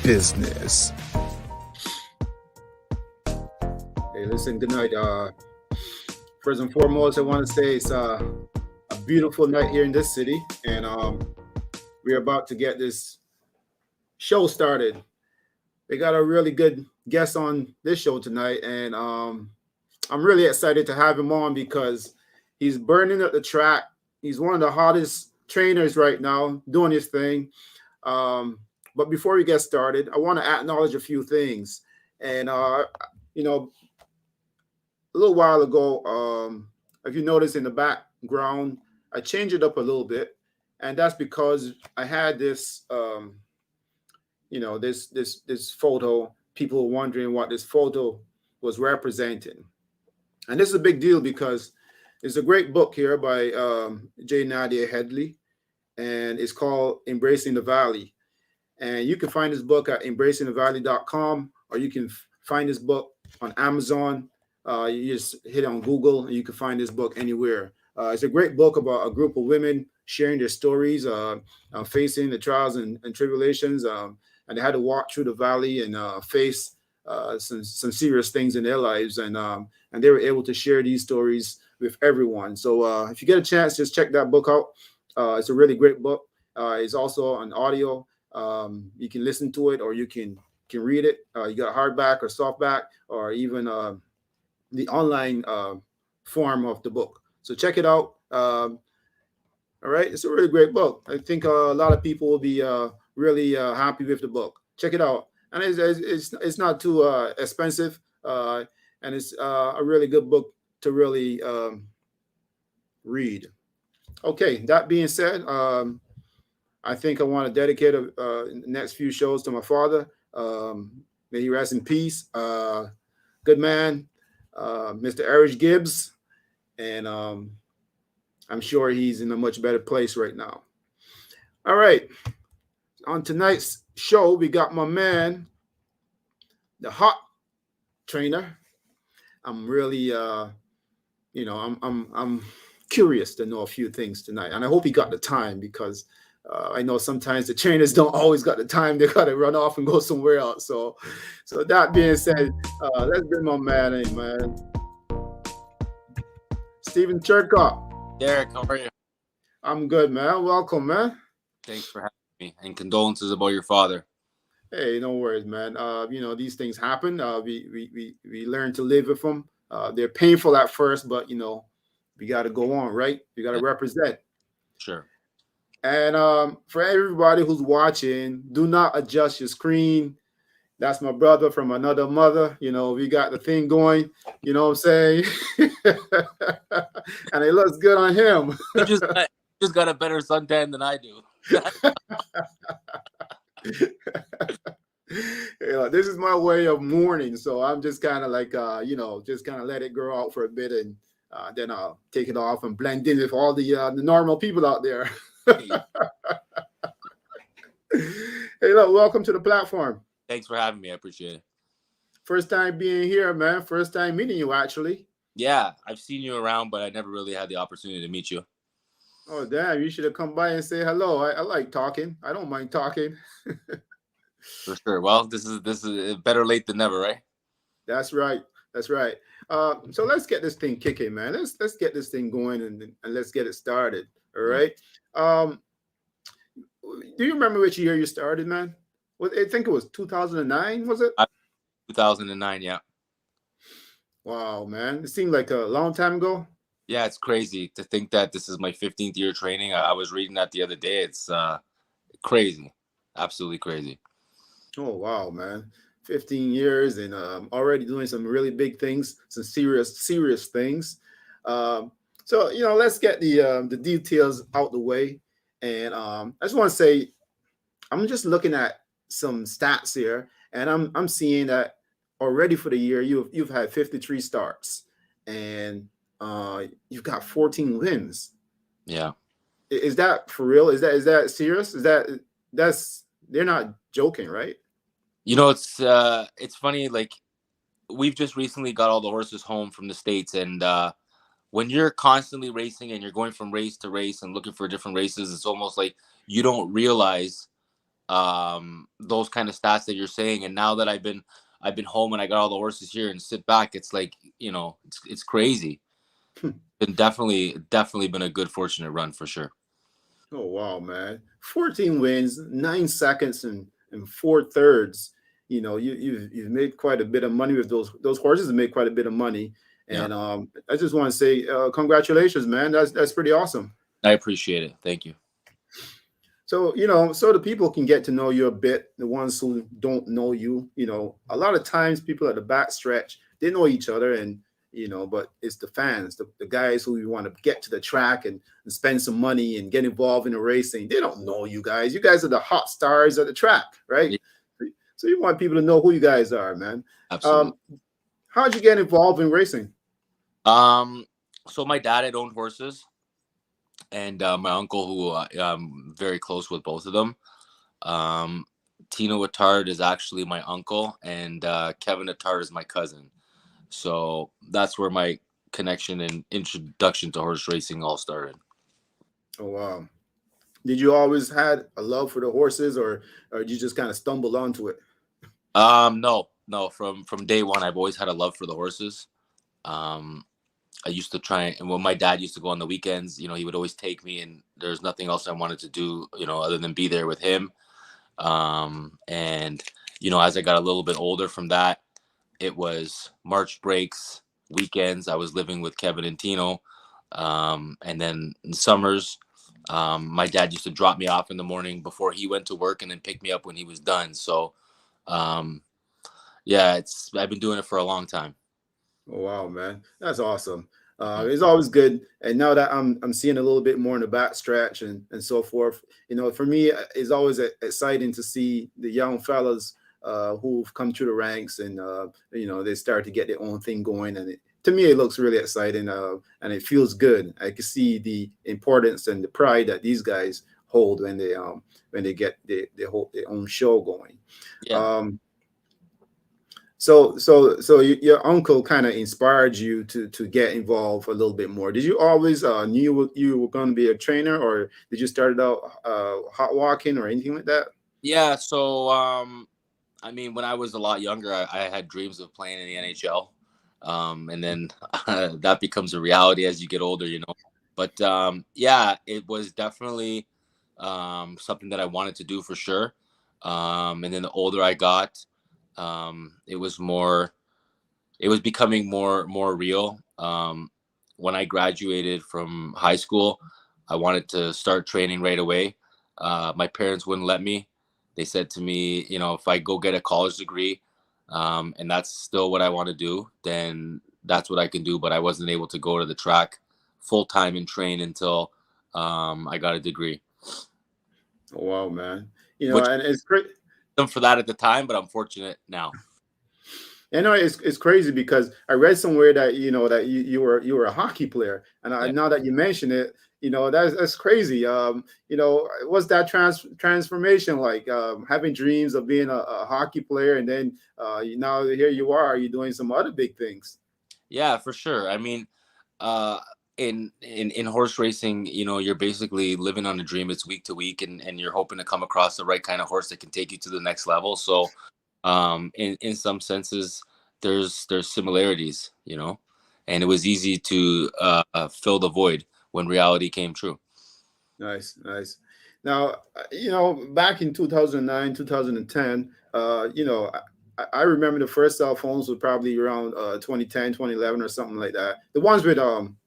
Business. Hey, listen, good night. First and foremost, I want to say it's a beautiful night here in this city, and we're about to get this show started. We got a really good guest on this show tonight, and I'm really excited to have him on because he's burning at the track. He's one of the hottest trainers right now, doing his thing. But before we get started, I want to acknowledge a few things. And, a little while ago, if you notice in the background, I changed it up a little bit. And that's because I had this, this photo. People were wondering what this photo was representing. And this is a big deal because there's a great book here by J. Nadia Headley, and it's called Embracing the Valley. And you can find this book at embracingthevalley.com, or you can find this book on Amazon. You just hit on Google, and you can find this book anywhere. It's a great book about a group of women sharing their stories, facing the trials and tribulations, and they had to walk through the valley and face some serious things in their lives, and they were able to share these stories with everyone. So if you get a chance, just check that book out. It's a really great book. It's also on audio. You can listen to it, or you can read it. You got hardback or softback, or even the online form of the book. So check it out. All right, it's a really great book. I think a lot of people will be really happy with the book. Check it out, and it's not too expensive, and it's a really good book to really read. Okay, that being said, I think I want to dedicate the next few shows to my father. May he rest in peace. Good man, Mr. Eric Gibbs. And I'm sure he's in a much better place right now. All right. On tonight's show, we got my man, the hot trainer. I'm really, I'm curious to know a few things tonight. And I hope he got the time, because I know sometimes the trainers don't always got the time. They got to run off and go somewhere else. So that being said, let's bring my man in, man. Steven Chircop. Derek, how are you? I'm good, man. Welcome, man. Thanks for having me, and condolences about your father. Hey, no worries, man. These things happen. We learn to live with them. They're painful at first, but we got to go on, right? You got to represent. Sure. And for everybody who's watching, do not adjust your screen. That's my brother from another mother. We got the thing going. You know what I'm saying? And it looks good on him. You just got a better suntan than I do. This is my way of mourning. So I'm just kind of like, just kind of let it grow out for a bit, and then I'll take it off and blend in with all the normal people out there. Hey, look, welcome to the platform. Thanks for having me. I appreciate it. First time being here, man. First time meeting you, actually. Yeah, I've seen you around, but I never really had the opportunity to meet you. Oh, damn. You should have come by and say hello. I like talking. I don't mind talking. For sure. Well, this is better late than never, right? That's right. That's right. So let's get this thing kicking, man. Let's get this thing going and let's get it started. All right. Do you remember which year you started, man? I think it was 2009, was it? 2009, yeah. Wow, man. It seemed like a long time ago. Yeah, it's crazy to think that this is my 15th year training. I was reading that the other day. It's crazy. Absolutely crazy. Oh wow, man. 15 years and already doing some really big things, some serious things. Um, so let's get the details out the way. And I just want to say, I'm just looking at some stats here, and I'm seeing that already for the year you've had 53 starts, and you've got 14 wins. Yeah. Is that for real? Is that serious? That's they're not joking, right? It's funny, like we've just recently got all the horses home from the States, and when you're constantly racing and you're going from race to race and looking for different races, it's almost like you don't realize those kind of stats that you're saying. And now that I've been home and I got all the horses here and sit back, it's like, it's crazy. Been definitely been a good fortunate run for sure. Oh wow, man! 14 wins, 9 seconds, and 4/3. You've made quite a bit of money with those horses. Have made quite a bit of money, Yeah. and I just want to say congratulations, man. That's pretty awesome. I appreciate it. Thank you. So so the people can get to know you a bit. The ones who don't know you, a lot of times people at the back stretch, they know each other, and but it's the fans, the guys who you want to get to the track and spend some money and get involved in the racing. They don't know you guys. You guys are the hot stars at the track, right? Yeah, So you want people to know who you guys are, man. absolutely. How'd you get involved in racing? So my dad had owned horses, and my uncle, who I'm very close with both of them. Um, Tino Attard is actually my uncle, and Kevin Attard is my cousin. So that's where my connection and introduction to horse racing all started. Oh wow. Did you always had a love for the horses, or did you just kind of stumble onto it? No. From day one, I've always had a love for the horses. Um, I used to try, and when my dad used to go on the weekends, he would always take me, and there's nothing else I wanted to do, other than be there with him. And as I got a little bit older from that, it was March breaks, weekends. I was living with Kevin and Tino, and then in summers, my dad used to drop me off in the morning before he went to work, and then pick me up when he was done. So, um, yeah, I've been doing it for a long time. Oh wow, man, that's awesome. Mhm. It's always good, and now that I'm seeing a little bit more in the back stretch and so forth, for me, it's always exciting to see the young fellas who've come through the ranks, and they start to get their own thing going, and to me it looks really exciting, and it feels good. I can see the importance and the pride that these guys hold when they get their own show going. Yeah. Um, so your uncle kind of inspired you to get involved a little bit more. Did you always knew you were going to be a trainer, or did you start out hot walking or anything like that? Yeah. So, I mean, when I was a lot younger, I had dreams of playing in the NHL. And then that becomes a reality as you get older. But yeah, it was definitely something that I wanted to do for sure. And then the older I got, it was becoming more real. When I graduated from high school, I wanted to start training right away. My parents wouldn't let me. They said to me, if I go get a college degree, and that's still what I want to do, then that's what I can do. But I wasn't able to go to the track full time and train until I got a degree, Oh, wow, man. which And it's great. I'm for that at the time, but I'm fortunate now. It's crazy because I read somewhere that that you were a hockey player, and Yeah. now that you mention it, that's crazy. What's that transformation like? Having dreams of being a hockey player, and then now here you are, you're doing some other big things. Yeah, for sure. I mean, uh, in horse racing, you're basically living on a dream. It's week to week, and you're hoping to come across the right kind of horse that can take you to the next level. So, in some senses, there's similarities, and it was easy to fill the void when reality came true. Nice, nice. Now, back in 2009, 2010, I remember the first cell phones were probably around 2010, 2011 or something like that. The ones with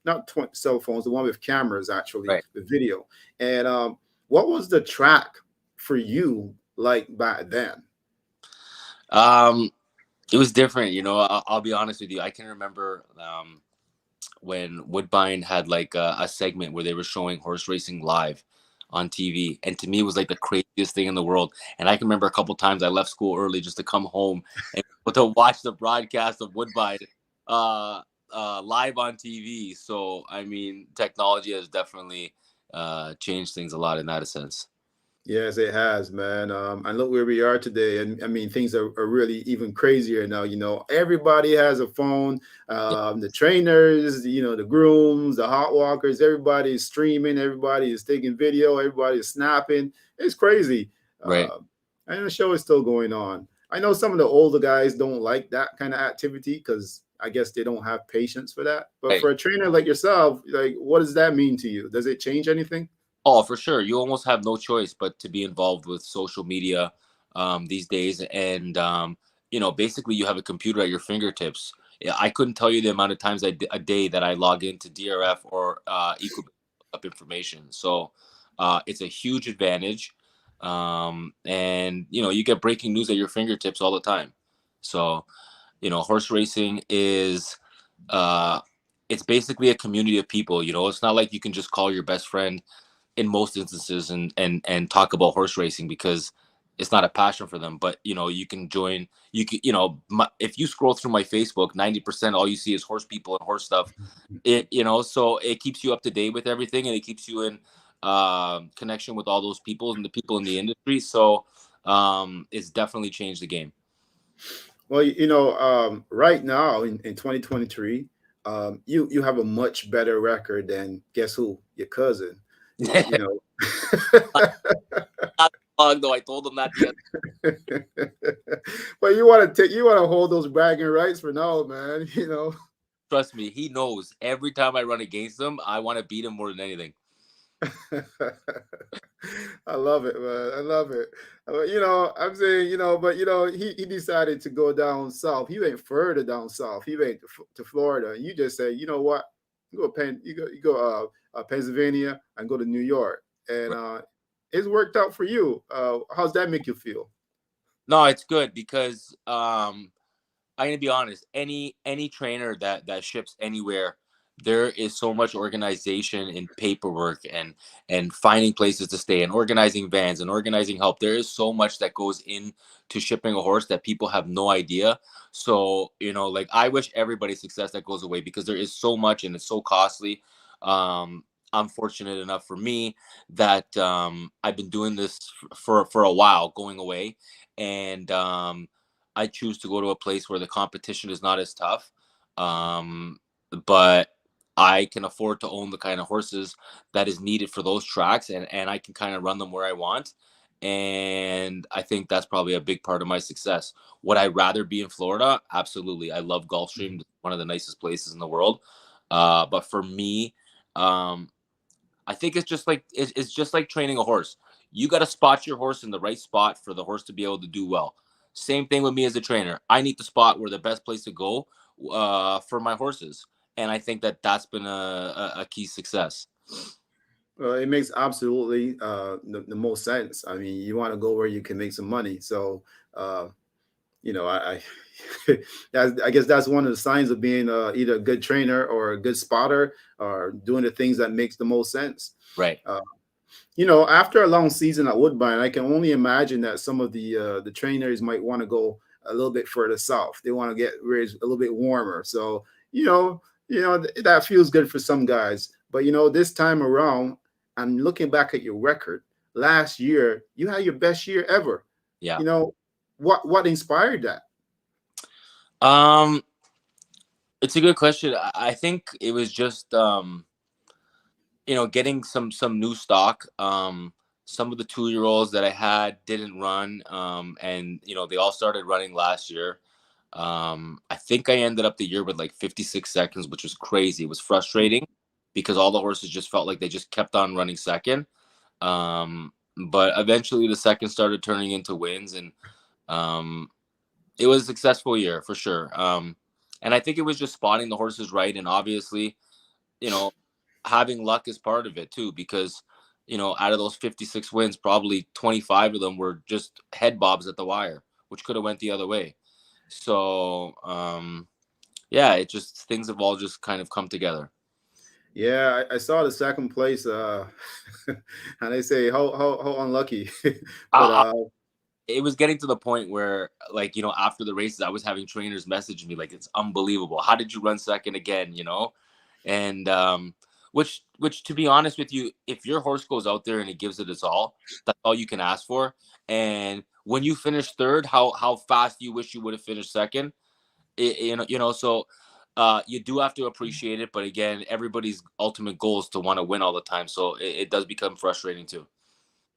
not cell phones, the one with cameras actually, Right. with video. And what was the track for you like back then? Um, it was different, you know. I'll be honest with you. I can remember when Woodbine had like a segment where they were showing horse racing live on TV, and to me, it was like the craziest thing in the world. And I can remember a couple times I left school early just to come home and to watch the broadcast of Woodbine uh, live on TV. So, I mean, technology has definitely changed things a lot in that sense. Yes, it has, man. And look where we are today. And I mean, things are really even crazier now. You know, everybody has a phone. Yeah, The trainers, you know, the grooms, the hot walkers, everybody is streaming. Everybody is taking video. Everybody is snapping. It's crazy. right. Uh, and the show is still going on. I know some of the older guys don't like that kind of activity because I guess they don't have patience for that. But Right. for a trainer like yourself, like, what does that mean to you? Does it change anything? Oh, for sure. You almost have no choice but to be involved with social media these days. And, you know, basically you have a computer at your fingertips. Yeah, I couldn't tell you the amount of times a day that I log into DRF or Equip up information. So it's a huge advantage. And, you know, you get breaking news at your fingertips all the time. So, you know, horse racing is, uh, it's basically a community of people. You know, it's not like you can just call your best friend in most instances and talk about horse racing because it's not a passion for them. But you know, you can join. You can, you know, if you scroll through my Facebook, 90% all you see is horse people and horse stuff. It, you know, so it keeps you up to date with everything, and it keeps you in connection with all those people and the people in the industry. So it's definitely changed the game. Well, you know, right now in 2023, you have a much better record than guess who? Your cousin. You know. Not long though. I told them that the other. But you want to hold those bragging rights for now, man. You know. Trust me, he knows. Every time I run against him, I want to beat him more than anything. I love it, man. I love it. You know, I'm saying, you know, but you know, he decided to go down south. He went further down south. He went to Florida. And you just say, you know what? You go Pennsylvania and go to New York, and it's worked out for you. How's that make you feel? No, it's good because I'm gonna be honest. Any trainer that ships anywhere, there is so much organization and paperwork and finding places to stay and organizing vans and organizing help. There is so much that goes into shipping a horse that people have no idea. So you know, like I wish everybody success that goes away because there is so much and it's so costly. I'm fortunate enough for me that I've been doing this for a while, going away, and I choose to go to a place where the competition is not as tough. Um, but I can afford to own the kind of horses that is needed for those tracks and I can kind of run them where I want. And I think that's probably a big part of my success. Would I rather be in Florida? Absolutely. I love Gulfstream, one of the nicest places in the world. But for me, um, I think it's just like training a horse. You got to spot your horse in the right spot for the horse to be able to do well. Same thing with me as a trainer. I need to spot where the best place to go for my horses, and I think that that's been a key success. It makes absolutely the most sense. I mean, you want to go where you can make some money. So, uh, you know, I guess that's one of the signs of being either a good trainer or a good spotter or doing the things that makes the most sense. Right. Uh, you know, after a long season at Woodbine, I can only imagine that some of the trainers might want to go a little bit further south. They want to get where it's a little bit warmer. So, that feels good for some guys. But you know, this time around, I'm looking back at your record. Last year, you had your best year ever. Yeah. You know, what inspired that? Um, it's a good question. I think it was just you know, getting some new stock. Some of the 2 year olds that I had didn't run, and you know they all started running last year. I think I ended up the year with like 56 seconds, which was crazy. It was frustrating because all the horses just felt like they just kept on running second. But eventually the second started turning into wins, and um, it was a successful year for sure. And I think it was just spotting the horses right, and obviously, you know, having luck is part of it too, because out of those 56 wins, probably 25 of them were just head bobs at the wire, which could have went the other way. So, yeah, it just things have all just kind of come together. Yeah, I saw the second place, and they say how unlucky, but I, it was getting to the point where, like, after the races, I was having trainers message me like, it's unbelievable. How did you run second again? And which to be honest with you, if your horse goes out there and it gives it its all, that's all you can ask for. And when you finish third, how fast you wish you would have finished second. So you do have to appreciate it. But again, everybody's ultimate goal is to want to win all the time. So it does become frustrating too.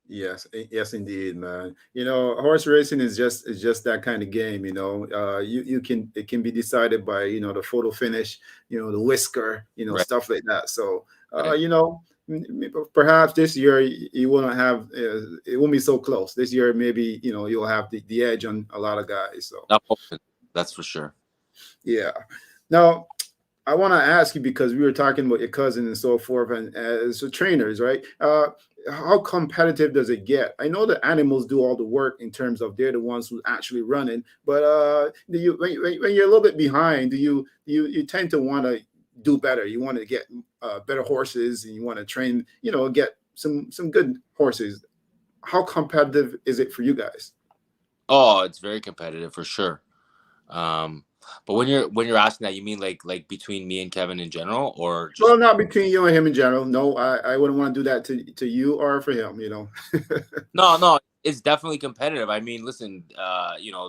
yes, yes, indeed, man. Horse racing is just that kind of game. It can be decided by the photo finish, the whisker, Right. stuff like that. So, Right. perhaps this year you won't have it won't be so close. This year, maybe you'll have the edge on a lot of guys. So, I'm hoping. That's for sure. yeah. Now, I want to ask you because we were talking about your cousin and so forth, and as trainers, right? How competitive does it get? I know the animals do all the work in terms of they're the ones who actually running, but do you when you're a little bit behind, do you tend to want to do better? You want to get better horses, and you want to train, get some good horses. How competitive is it for you guys? Oh, it's very competitive for sure. Um, but when you're asking that, you mean like between me and Kevin in general, or just Well, not between you and him in general. No, I wouldn't want to do that to you or for him. no, no, it's definitely competitive. I mean, listen,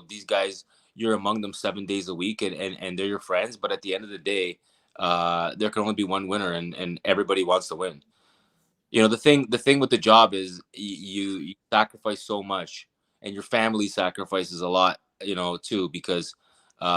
these guys, you're among them 7 days a week, and they're your friends. But at the end of the day, there can only be one winner, and everybody wants to win. The thing with the job is you sacrifice so much, and your family sacrifices a lot, too, because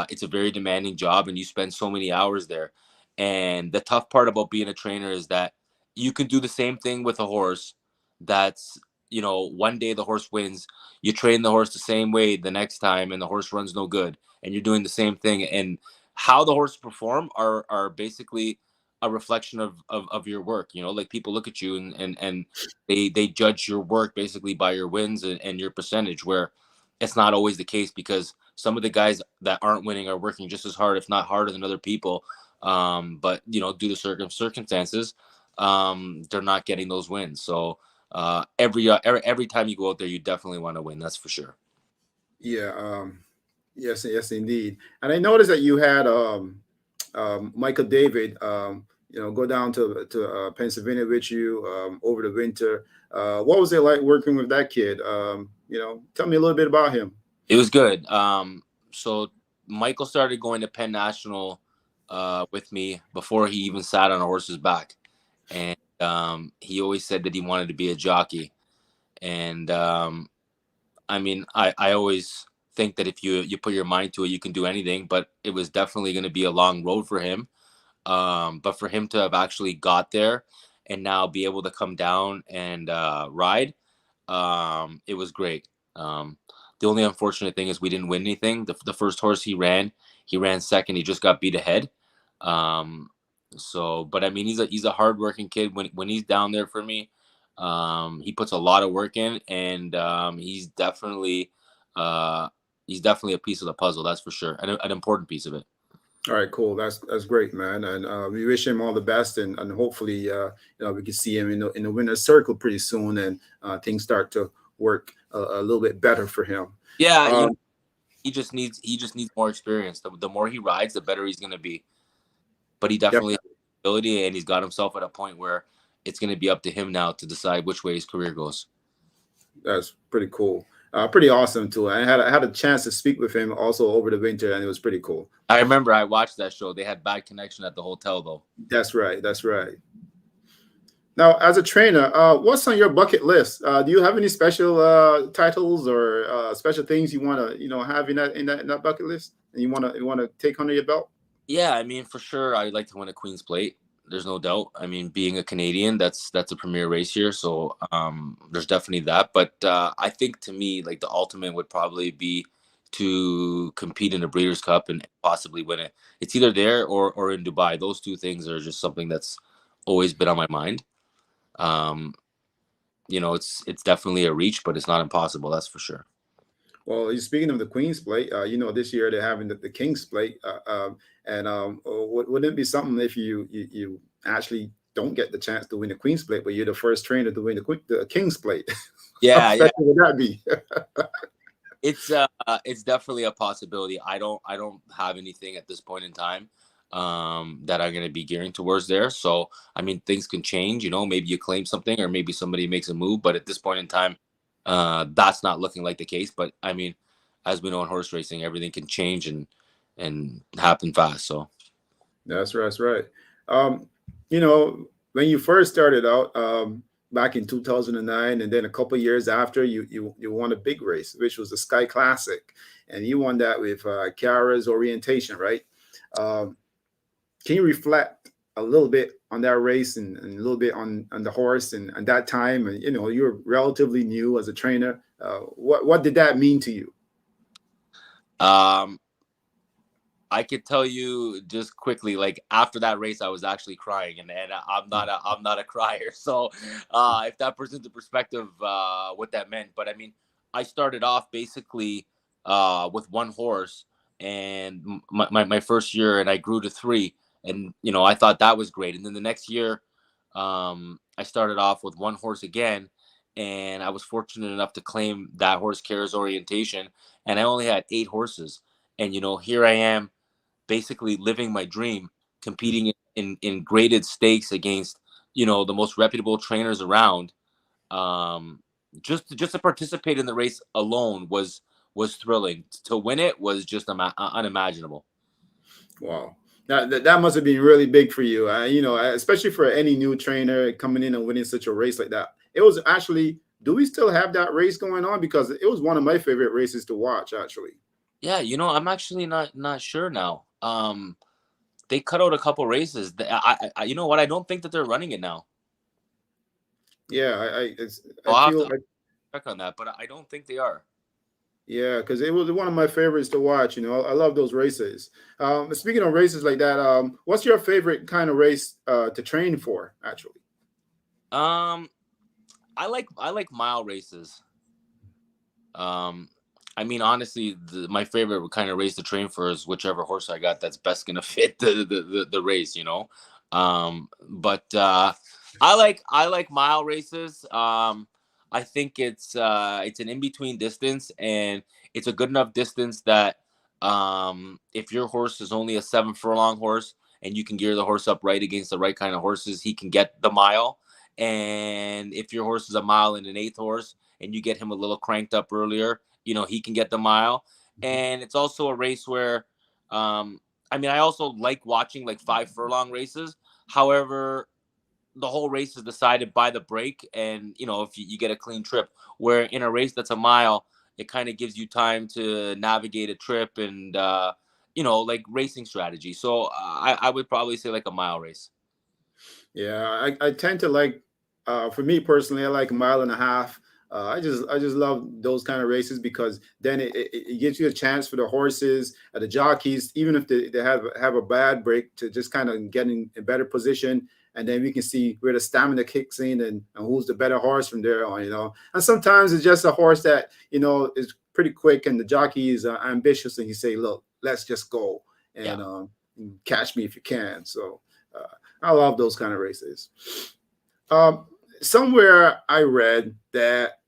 it's a very demanding job and you spend so many hours there. And the tough part about being a trainer is that you can do the same thing with a horse. That's one day the horse wins, you train the horse the same way the next time and the horse runs no good, and you're doing the same thing. And how the horses perform are basically a reflection of your work. Like, people look at you and they judge your work basically by your wins and your percentage, where it's not always the case, because some of the guys that aren't winning are working just as hard, if not harder, than other people. But due to circumstances, they're not getting those wins. So every time you go out there, you definitely want to win, that's for sure. Yeah. Yes. Yes, indeed. And I noticed that you had Michael David, go down to Pennsylvania with you over the winter. What was it like working with that kid? Tell me a little bit about him. It was good. So Michael started going to Penn National with me before he even sat on a horse's back, and he always said that he wanted to be a jockey. And I mean, I always think that if you put your mind to it, you can do anything. But it was definitely going to be a long road for him. But for him to have actually got there and now be able to come down and ride, it was great. The only unfortunate thing is we didn't win anything. The first horse he ran second. He just got beat ahead. Um, but I mean, he's a hardworking kid. When he's down there for me, he puts a lot of work in, and uh, he's definitely a piece of the puzzle. That's for sure, an important piece of it. All right, cool. That's great, man. And we wish him all the best, and hopefully, we can see him in the winner's circle pretty soon, and things start to work a little bit better for him. Yeah, Um, he just needs more experience. The more he rides, the better he's going to be. But he yep, definitely has the ability, and he's got himself at a point where it's going to be up to him now to decide which way his career goes. that's pretty cool. Pretty awesome too. I had a chance to speak with him also over the winter, and it was pretty cool. I remember I watched that show. They had bad connection at the hotel, though. That's right. That's right. Now, as a trainer, what's on your bucket list? Do you have any special titles or special things you want to, have in that bucket list, and you want to take under your belt? Yeah, I mean, for sure, I'd like to win a Queen's Plate. There's no doubt. I mean, being a Canadian, that's a premier race here, so there's definitely that. But I think, to me, like, the ultimate would probably be to compete in the Breeders' Cup and possibly win it. It's either there or in Dubai. Those two things are just something that's always been on my mind. Um, it's definitely a reach, but it's not impossible. That's for sure. Well, speaking of the Queen's Plate, this year they're having the King's Plate, and wouldn't it be something if you actually don't get the chance to win the Queen's Plate, but you're the first trainer to win the King's Plate? How Yeah, yeah. special would that be? It's definitely a possibility. I don't have anything at this point in time that I'm going to be gearing towards there. So I mean, things can change. Maybe you claim something, or maybe somebody makes a move. But at this point in time, that's not looking like the case. But I mean, as we know in horse racing, everything can change and happen fast. So That's right. That's right. Um, you know, when you first started out back in 2009, and then a couple years after, you won a big race, which was the Sky Classic, and you won that with Kiara's Orientation, right? Um, can you reflect a little bit on that race and a little bit on the horse and that time? And you're relatively new as a trainer. What did that mean to you? um, I could tell you just quickly, like after that race, I was actually crying, and I'm not a crier. So if that puts into perspective what that meant, but I mean, I started off basically with one horse, and my first year, and I grew to three, and I thought that was great. And then the next year, I started off with one horse again, and I was fortunate enough to claim that horse Kara's Orientation, and I only had 8 horses, and here I am basically living my dream, competing in graded stakes against the most reputable trainers around. Um, just to participate in the race alone was thrilling. To win it was just unimaginable. Wow. That must have been really big for you. Especially for any new trainer coming in and winning such a race like that. It was actually, do we still have that race going on? Because it was one of my favorite races to watch, actually. Yeah, I'm actually not sure now. They cut out a couple races. You know what? I don't think that they're running it now. Yeah, So I I'll have feel to check on that, but I don't think they are. yeah, because it was one of my favorites to watch. I love those races. Speaking of races like that, what's your favorite kind of race to train for, actually? Um, I like mile races. Um, I mean, honestly, my favorite kind of race to train for is whichever horse I got that's best gonna fit the race. But I like mile races. I think it's an in between distance, and it's a good enough distance that if your horse is only a 7 furlong horse and you can gear the horse up right against the right kind of horses, he can get the mile. And if your horse is a mile and an eighth horse, and you get him a little cranked up earlier, he can get the mile. And it's also a race where, I mean, I also like watching like 5 furlong races. However, the whole race is decided by the break, and if you get a clean trip. Where in a race that's a mile, it kind of gives you time to navigate a trip and like racing strategy. So I would probably say like a mile race. Yeah, I tend to like, for me personally, I like a mile and a half. I just love those kind of races because then it gives you a chance for the horses, the jockeys, even if they have a bad break, to just kind of get in a better position, and then we can see where the stamina kicks in and who's the better horse from there on. And sometimes it's just a horse that is pretty quick, and the jockey is ambitious, and he say, "Look, let's just go Yeah. and catch me if you can." So. I love those kind of races. Um, Somewhere I read that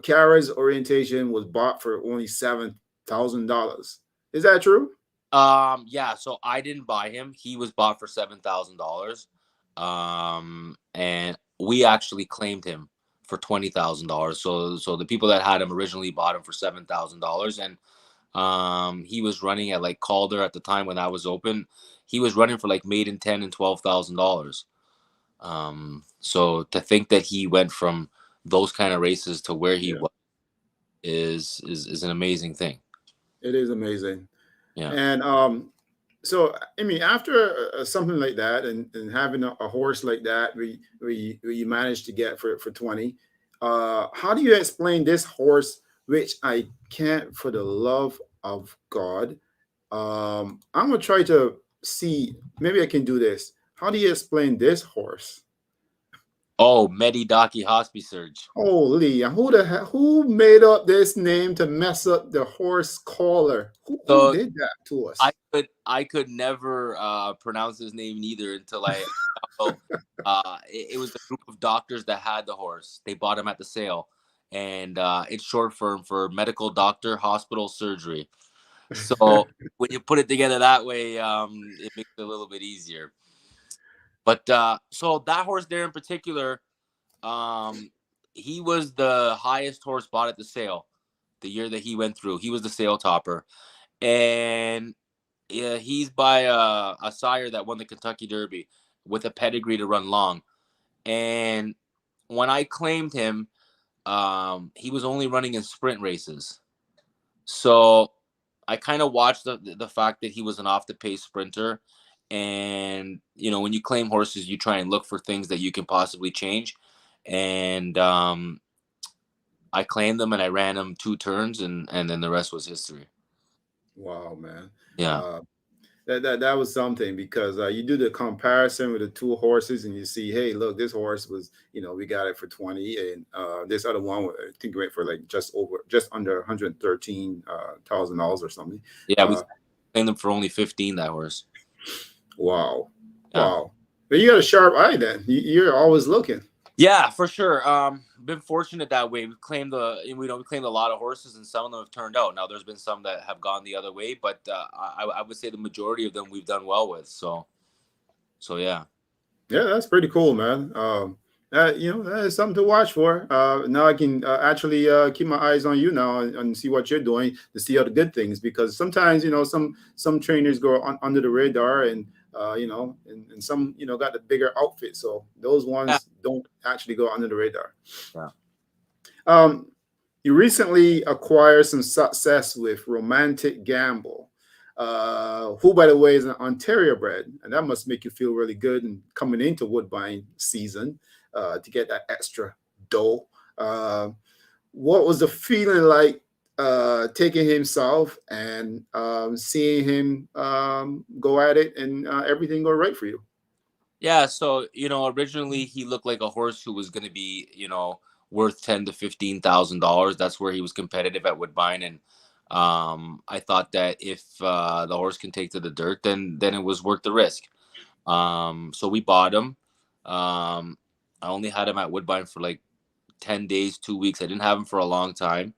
Kara's Orientation was bought for only $7,000. Is that true? Yeah, so I didn't buy him. He was bought for $7,000. And we actually claimed him for $20,000. So the people that had him originally bought him for $7,000. And he was running at like Calder at the time when that was open. He was running for like maiden $10,000 and $12,000. So to think that he went from those kind of races to where he Yeah, was is an amazing thing. it is amazing. Yeah. And so I mean, after something like that, and having a horse like that, we managed to get for 20. How do you explain this horse, which I can't for the love of God? I'm gonna try to see. Maybe I can do this. How do you explain this horse? Oh, Medidaki Hospice Surge. Holy, who made up this name to mess up the horse collar? Who So did that to I us? could I could never pronounce his name neither until I found out, it was the group of doctors that had the horse. They bought him at the sale, and it's short for medical doctor hospital surgery. So when you put it together that way, it makes it a little bit easier. But so that horse there in particular, um, he was the highest horse bought at the sale the year that he went through. He was the sale topper, and yeah, he's by a sire that won the Kentucky Derby with a pedigree to run long. And when I claimed him, he was only running in sprint races. So I kind of watched the fact that he was an off the pace sprinter. And, when you claim horses, you try and look for things that you can possibly change. And I claimed them and I ran him 2 turns, and then the rest was history. Wow, man. Yeah. Uh, that was something because you do the comparison with the two horses and you see, hey, look, this horse was, we got it for 20, and this other one, I think went for like just under $113,000 or something. Yeah. We claimed them for only 15, that horse. Wow, Yeah. wow. But you got a sharp eye then. You're always looking. Yeah, for sure. Been fortunate that way. We claimed a lot of horses, and some of them have turned out. Now, there's been some that have gone the other way, but I would say the majority of them we've done well with. So yeah. Yeah, that's pretty cool, man. That is something to watch for. Now I can actually keep my eyes on you now and see what you're doing to see all the good things, because sometimes some trainers go under the radar, and and some got the bigger outfit, so those Yeah. ones don't actually go under the radar. Yeah. You recently acquired some success with Romantic Gamble, who, by the way, is an Ontario bred, and that must make you feel really good and coming into Woodbine season to get that extra dough. What was the feeling like taking him south and seeing him go at it and everything go right for you? Yeah. So originally he looked like a horse who was going to be worth $10,000 to $15,000. That's where he was competitive at Woodbine, and I thought that if the horse can take to the dirt, then it was worth the risk. So we bought him. I only had him at Woodbine for like 10 days, 2 weeks. I didn't have him for a long time.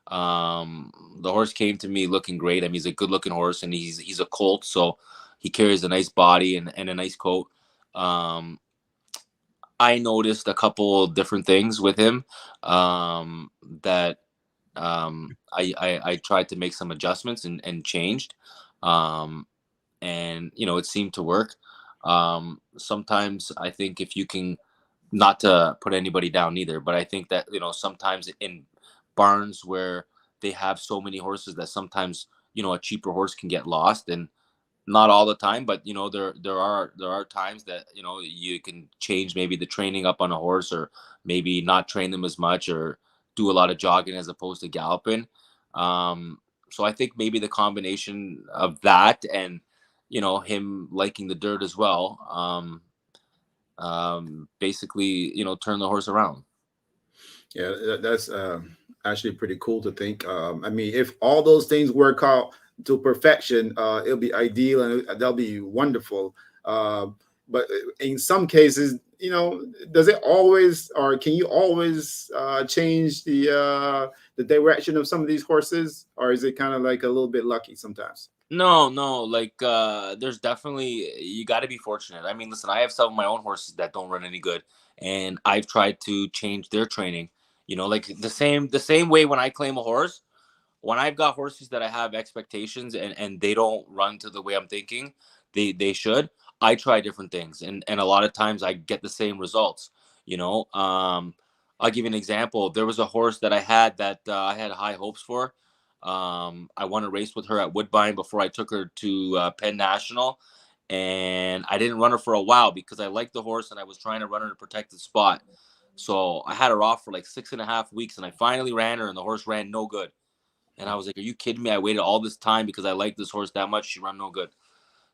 The horse came to me looking great. I mean, he's a good looking horse, and he's a colt, so he carries a nice body and a nice coat. Um, I noticed a couple different things with him that I tried to make some adjustments and changed. And it seemed to work. Sometimes I think if you can, not to put anybody down either, but I think that sometimes in barns where they have so many horses that sometimes a cheaper horse can get lost, and not all the time, but there are times that you can change maybe the training up on a horse, or maybe not train them as much, or do a lot of jogging as opposed to galloping. um so I think maybe the combination of that and him liking the dirt as well, basically turn the horse around. Yeah, that's actually pretty cool to think. I mean, if all those things work out to perfection, it'll be ideal and that'll be wonderful. But in some cases, does it always, or can you always change the direction of some of these horses, or is it kind of like a little bit lucky sometimes? No, like there's definitely, you got to be fortunate. I mean, listen, I have some of my own horses that don't run any good, and I've tried to change their training. Like the same way when I claim a horse, when I've got horses that I have expectations and they don't run to the way I'm thinking they should, I try different things, and a lot of times I get the same results. I'll give you an example. There was a horse that I had that I had high hopes for. I won a race with her at Woodbine before I took her to Penn National, and I didn't run her for a while because I liked the horse and I was trying to run her in a protected spot. So I had her off for like 6.5 weeks, and I finally ran her, and the horse ran no good. And I was like, "Are you kidding me? I waited all this time because I like this horse that much. She run no good."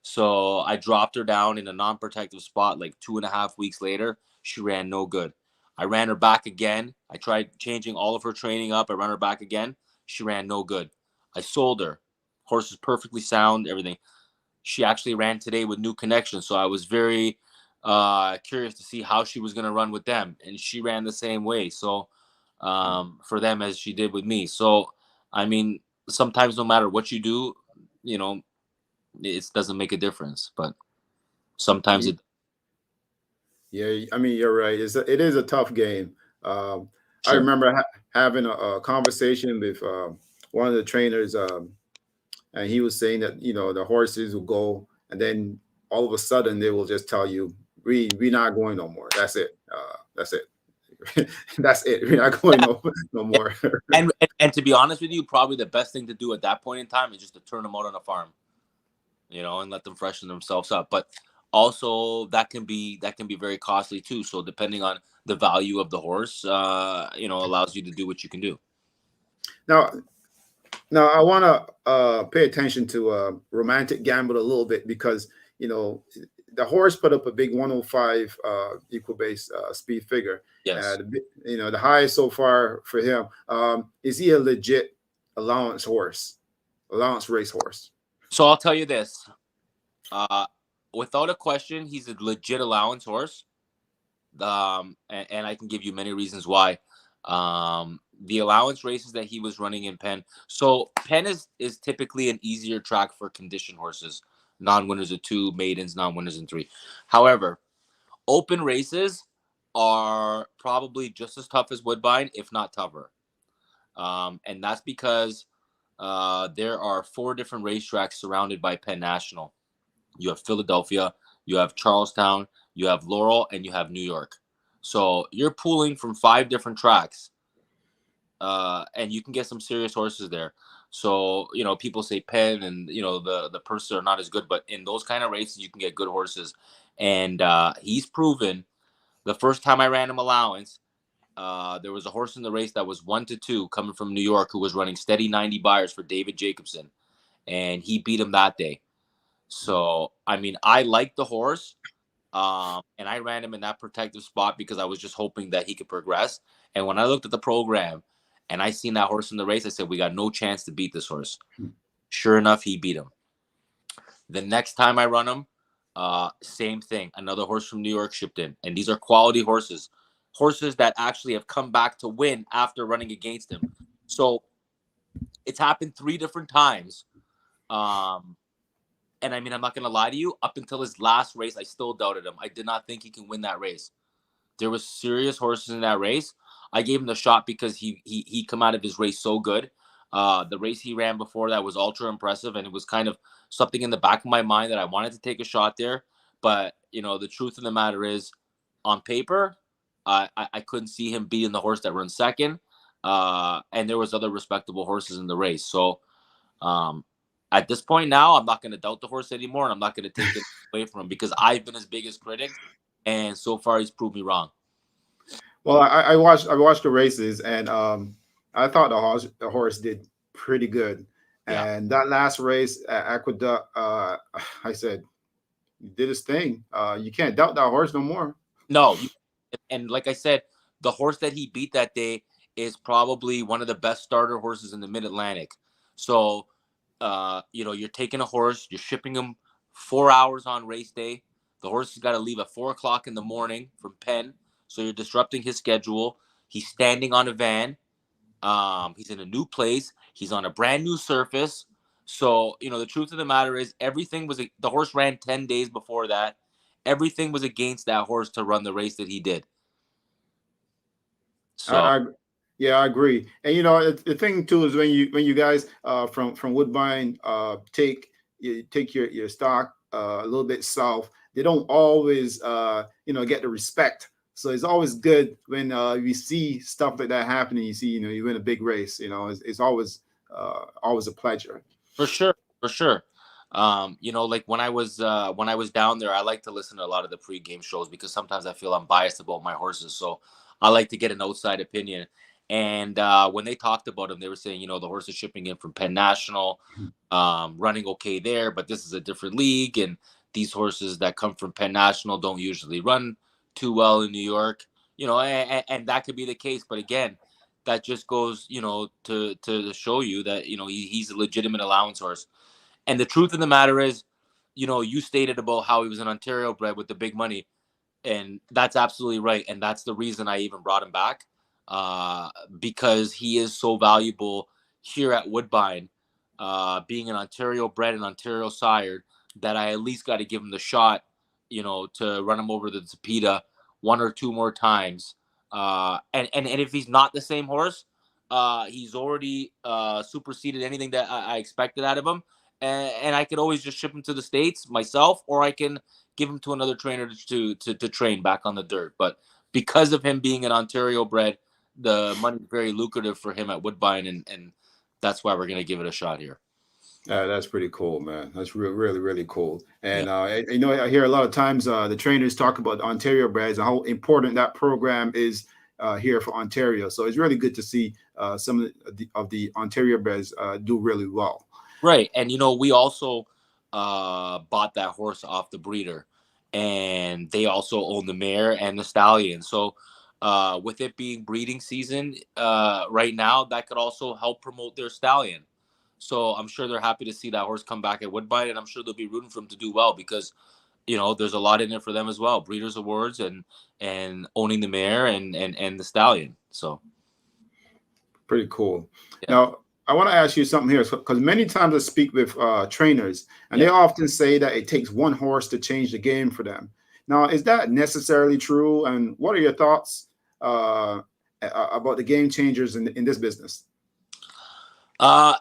So I dropped her down in a non-protective spot like 2.5 weeks later. She ran no good. I ran her back again. I tried changing all of her training up. I ran her back again. She ran no good. I sold her. Horse is perfectly sound, everything. She actually ran today with new connections. So I was very curious to see how she was going to run with them. And she ran the same way. So for them as she did with me. So, I mean, sometimes no matter what you do, you know, it doesn't make a difference. But sometimes it. Yeah, I mean, you're right. It is a tough game. I Sure. remember having a conversation with one of the trainers, and he was saying that the horses will go, and then all of a sudden they will just tell you, "We're not going no more. That's it. That's it. That's it. We're not going no Yeah. more." And to be honest with you, probably the best thing to do at that point in time is just to turn them out on a farm, and let them freshen themselves up. But also that can be very costly too. So depending on the value of the horse, allows you to do what you can do. Now, I want to pay attention to romantic gamble a little bit because the horse put up a big 105 equal base speed figure. Yes. The highest so far for him. Is he a legit allowance racehorse? So I'll tell you this, without a question, he's a legit allowance horse. And I can give you many reasons why. The allowance races that he was running in Penn. So Penn is typically an easier track for condition horses, non-winners of 2, maidens, non-winners in 3. However, open races are probably just as tough as Woodbine, if not tougher. And that's because there are 4 different racetracks surrounded by Penn National. You have Philadelphia, you have Charlestown, you have Laurel, and you have New York. So you're pulling from 5 different tracks, and you can get some serious horses there. So people say Penn, and the purses are not as good, but in those kind of races, you can get good horses. And he's proven. The first time I ran him allowance, there was a horse in the race that was 1-2 coming from New York who was running steady 90 buyers for David Jacobson, and he beat him that day. So, I mean, I liked the horse, and I ran him in that protective spot because I was just hoping that he could progress. And when I looked at the program and I seen that horse in the race, I said, we got no chance to beat this horse. Sure enough, he beat him. The next time I run him, same thing. Another horse from New York shipped in. And these are quality horses that actually have come back to win after running against him. So it's happened 3 different times. And I mean, I'm not going to lie to you. Up until his last race, I still doubted him. I did not think he can win that race. There was serious horses in that race. I gave him the shot because he come out of his race so good. The race he ran before that was ultra impressive, and it was kind of something in the back of my mind that I wanted to take a shot there. But the truth of the matter is, on paper, I couldn't see him beating the horse that runs second. And there was other respectable horses in the race. So at this point now, I'm not going to doubt the horse anymore, and I'm not going to take it away from him because I've been his biggest critic, and so far he's proved me wrong. Well, I watched the races, and I thought the horse did pretty good. Yeah. And that last race at Aqueduct, I said, he did his thing. You can't doubt that horse no more. No, and like I said, the horse that he beat that day is probably one of the best starter horses in the Mid-Atlantic. So, you're taking a horse, you're shipping him 4 hours on race day. The horse has got to leave at 4 o'clock in the morning from Penn. So you're disrupting his schedule. He's standing on a van. He's in a new place. He's on a brand new surface. So, the truth of the matter is the horse ran 10 days before that. Everything was against that horse to run the race that he did. So, Yeah, I agree. And the thing too is when you guys from Woodbine take your stock a little bit south, they don't always get the respect. So it's always good when you see stuff like that happening. You see, you win a big race. It's always a pleasure. for sure. Like when I was down there, I like to listen to a lot of the pregame shows because sometimes I feel I'm biased about my horses. So I like to get an outside opinion. And when they talked about him, they were saying, the horse is shipping in from Penn National, running okay there, but this is a different league, and these horses that come from Penn National don't usually run too well in New York. And that could be the case, but again, that just goes, to show you that he's a legitimate allowance horse. And the truth of the matter is, you stated about how he was an Ontario bred with the big money, and that's absolutely right. And that's the reason I even brought him back, uh, because he is so valuable here at Woodbine, being an Ontario bred and Ontario sired, that I at least got to give him the shot, to run him over the Tapeta one or two more times. And if he's not the same horse, he's already superseded anything that I expected out of him. And I could always just ship him to the States myself, or I can give him to another trainer to train back on the dirt. But because of him being an Ontario bred, the money's very lucrative for him at Woodbine, and that's why we're going to give it a shot here. That's pretty cool, man. That's really, really cool. And Yeah. I hear a lot of times the trainers talk about Ontario breds and how important that program is here for Ontario. So it's really good to see some of the Ontario breds do really well. Right. And, we also bought that horse off the breeder, and they also own the mare and the stallion. So with it being breeding season right now, that could also help promote their stallion. So I'm sure they're happy to see that horse come back at Woodbine, and I'm sure they'll be rooting for him to do well, because there's a lot in it for them as well. Breeders' awards and owning the mare and the stallion. So Pretty cool. yeah, Now, I want to ask you something here because many times I speak with trainers, and they yeah. often say that it takes one horse to change the game for them. Now, is that necessarily true? And what are your thoughts about the game changers in this business?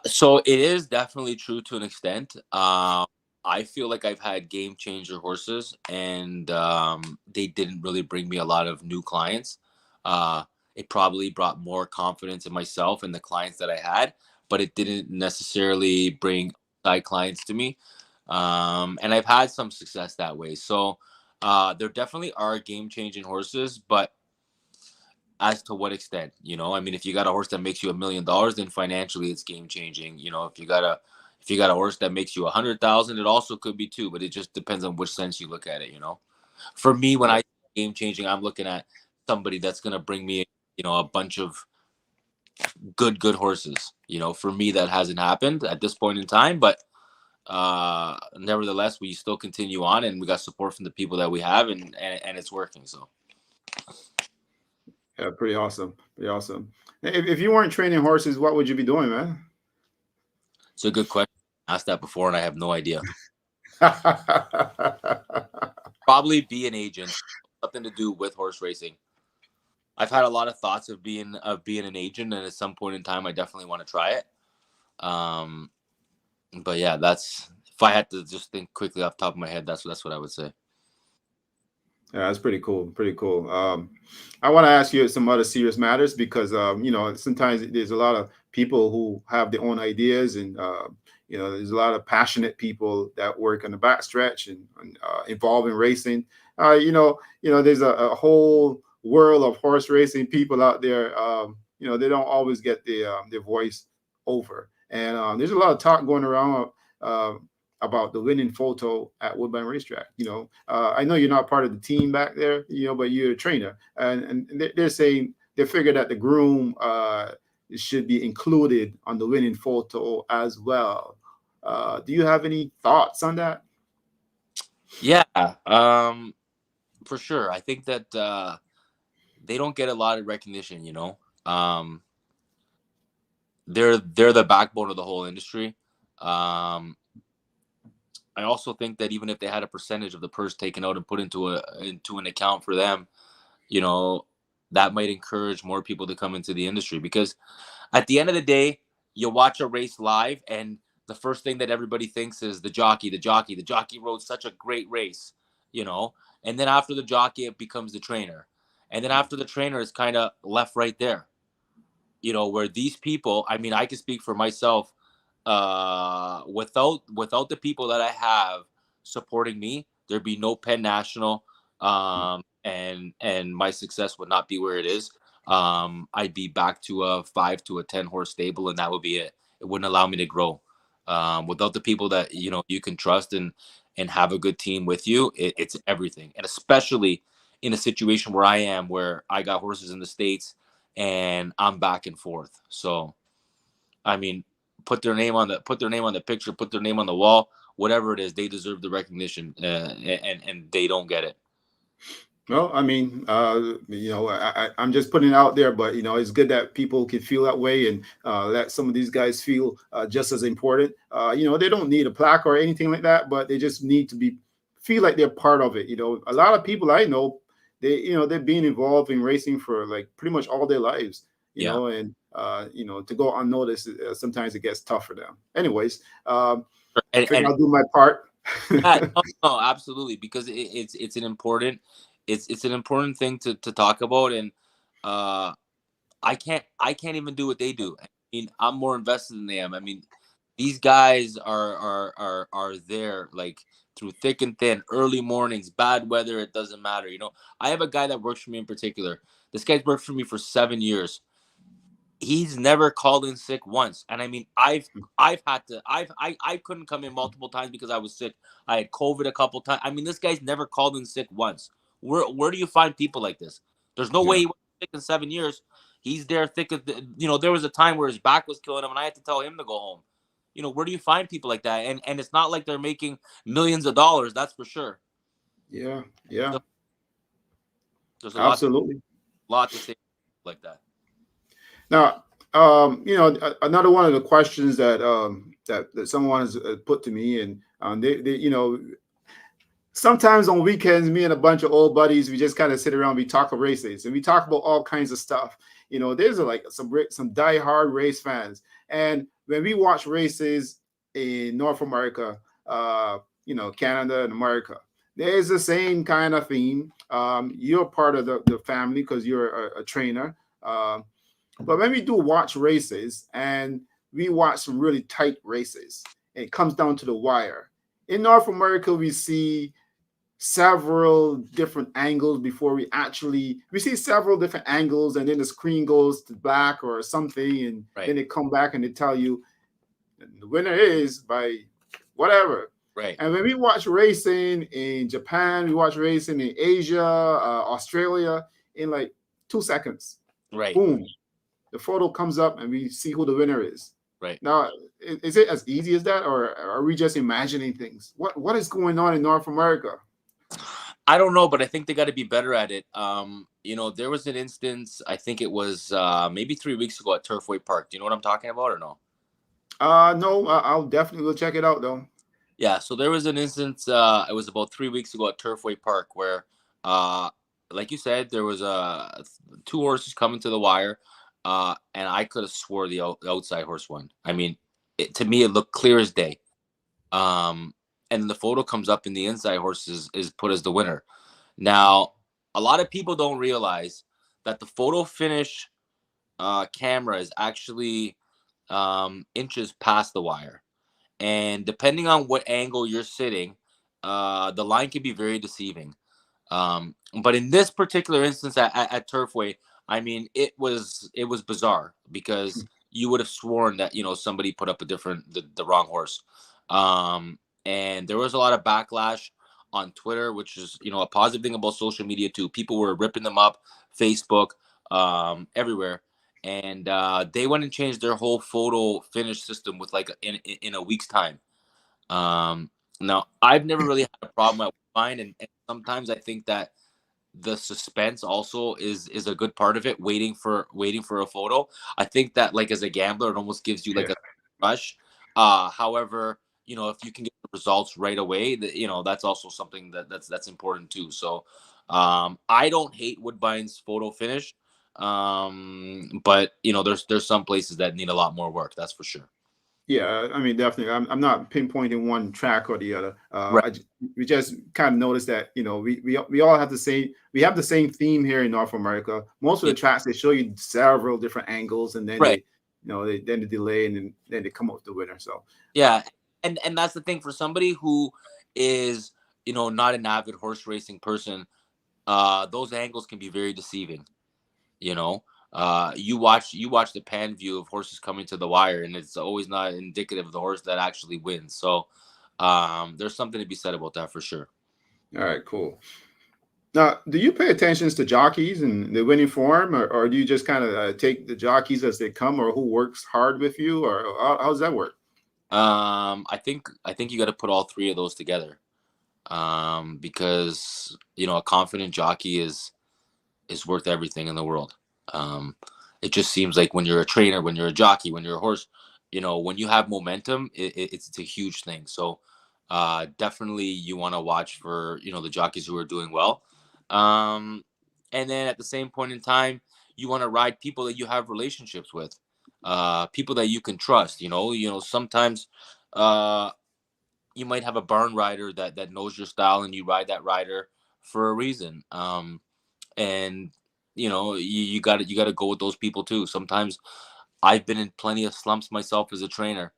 So it is definitely true to an extent. I feel like I've had game changer horses, and they didn't really bring me a lot of new clients. Uh, it probably brought more confidence in myself and the clients that I had, but it didn't necessarily bring side clients to me. And I've had some success that way. So there definitely are game changing horses, but as to what extent? I mean, if you got a horse that makes you $1 million, then financially it's game changing. If you got a horse that makes you 100,000, it also could be too, but it just depends on which sense you look at it. For me, when Yeah, I game changing, I'm looking at somebody that's going to bring me a bunch of good horses. For me, that hasn't happened at this point in time, but nevertheless, we still continue on, and we got support from the people that we have, and it's working. So yeah, pretty awesome. Pretty awesome. If you weren't training horses, what would you be doing, man? it's a good question. I asked that before, and I have no idea. Probably be an agent, something to do with horse racing. I've had a lot of thoughts of being an agent, and at some point in time, I definitely want to try it. Um, but yeah, that's if I had to just think quickly off the top of my head, that's what I would say. Yeah, that's pretty cool. Pretty cool. I want to ask you some other serious matters because sometimes there's a lot of people who have their own ideas, and there's a lot of passionate people that work on the backstretch and involved in racing. There's a whole world of horse racing people out there. They don't always get their voice over, and there's a lot of talk going around. About the winning photo at Woodbine Racetrack. I know you're not part of the team back there, but you're a trainer, and they're saying they figure that the groom should be included on the winning photo as well. Do you have any thoughts on that? Yeah, for sure. I think that they don't get a lot of recognition. They're the backbone of the whole industry. Um, I also think that even if they had a percentage of the purse taken out and put into an account for them, you know, that might encourage more people to come into the industry, because at the end of the day, you watch a race live, and the first thing that everybody thinks is the jockey rode such a great race, you know, and then after the jockey, it becomes the trainer. And then after the trainer is kind of left right there, where these people, I mean, I can speak for myself, without the people that I have supporting me, there'd be no Penn National, and my success would not be where it is. I'd be back to a 5 to a 10 horse stable, and that would be it. It wouldn't allow me to grow. Without the people that you can trust and have a good team with you, it's everything. And especially in a situation where I am, where I got horses in the States and I'm back and forth. So, I mean, put their name on the picture, put their name on the wall, whatever it is, they deserve the recognition, and they don't get it. Well, I mean, I'm just putting it out there, but it's good that people can feel that way and let some of these guys feel just as important. They don't need a plaque or anything like that, but they just need to feel like they're part of it. A lot of people I know, they've been involved in racing for like pretty much all their lives. Yeah. And to go unnoticed, sometimes it gets tough for them. Anyways, I think I'll do my part. No, absolutely, because it's an important thing to talk about, and I can't even do what they do. I mean, I'm more invested than they am. I mean, these guys are there like through thick and thin, early mornings, bad weather, it doesn't matter. I have a guy that works for me in particular. This guy's worked for me for 7 years. He's never called in sick once. And I mean, I've had to I couldn't come in multiple times because I was sick. I had COVID a couple times. I mean, this guy's never called in sick once. Where do you find people like this? There's no way Yeah. he was sick in 7 years. He's there thick of there was a time where his back was killing him and I had to tell him to go home. Where do you find people like that? And it's not like they're making millions of dollars, that's for sure. Yeah. Yeah. So there's a Absolutely. lot to say like that. Now, another one of the questions that someone has put to me, and they sometimes on weekends, me and a bunch of old buddies, we just kind of sit around, we talk of races, and we talk about all kinds of stuff. There's like some diehard race fans, and when we watch races in North America, Canada and America, there's the same kind of theme. You're part of the family because you're a trainer. But when we do watch races and we watch some really tight races, it comes down to the wire. In North America, we see several different angles before we see several different angles, and then the screen goes to black or something, and Right. then they come back and they tell you the winner is by whatever. Right. And when we watch racing in Japan, we watch racing in Asia, Australia, in like 2 seconds. Right. Boom. The photo comes up and we see who the winner is. Right. Now, is it as easy as that, or are we just imagining things? What is going on in North America? I don't know, but I think they got to be better at it. There was an instance, I think it was maybe 3 weeks ago at Turfway Park. Do you know what I'm talking about or no? No, I'll definitely go check it out though. Yeah, so there was an instance, it was about 3 weeks ago at Turfway Park where, like you said, there was two horses coming to the wire, and I could have swore the outside horse won. I mean, to me, it looked clear as day. And the photo comes up and the inside horse is put as the winner. Now, a lot of people don't realize that the photo finish camera is actually inches past the wire. And depending on what angle you're sitting, the line can be very deceiving. But in this particular instance at Turfway, I mean, it was bizarre because you would have sworn that somebody put up the wrong horse. And there was a lot of backlash on Twitter, which is a positive thing about social media too. People were ripping them up, Facebook, everywhere. And they went and changed their whole photo finish system with like in a week's time. Now, I've never really had a problem at Woodbine, and sometimes I think that the suspense also is a good part of it. Waiting for a photo. I think that like as a gambler, it almost gives you like a rush. However, if you can get the results right away, that's also something that's important too. So, I don't hate Woodbine's photo finish. But there's some places that need a lot more work, that's for sure. Yeah, I mean, definitely. I'm not pinpointing one track or the other. Right. We just kind of noticed that we all have the same theme here in North America. Most of the tracks, they show you several different angles, and then Right. they delay, and then they come up with the winner. So Yeah, and that's the thing for somebody who is not an avid horse racing person. Those angles can be very deceiving. You watch the pan view of horses coming to the wire, and it's always not indicative of the horse that actually wins. So there's something to be said about that for sure. All right, cool. Now, do you pay attention to jockeys and the winning form, or do you just kind of take the jockeys as they come, or who works hard with you, or how does that work? I think you got to put all three of those together, because a confident jockey is worth everything in the world. Um, it just seems like when you're a trainer, when you're a jockey, when you're a horse, when you have momentum, it's a huge thing. So definitely you want to watch for the jockeys who are doing well, um, and then at the same point in time, you want to ride people that you have relationships with, people that you can trust. Sometimes. Uh, you might have a barn rider that knows your style, and you ride that rider for a reason. And you got to go with those people too. Sometimes I've been in plenty of slumps myself as a trainer,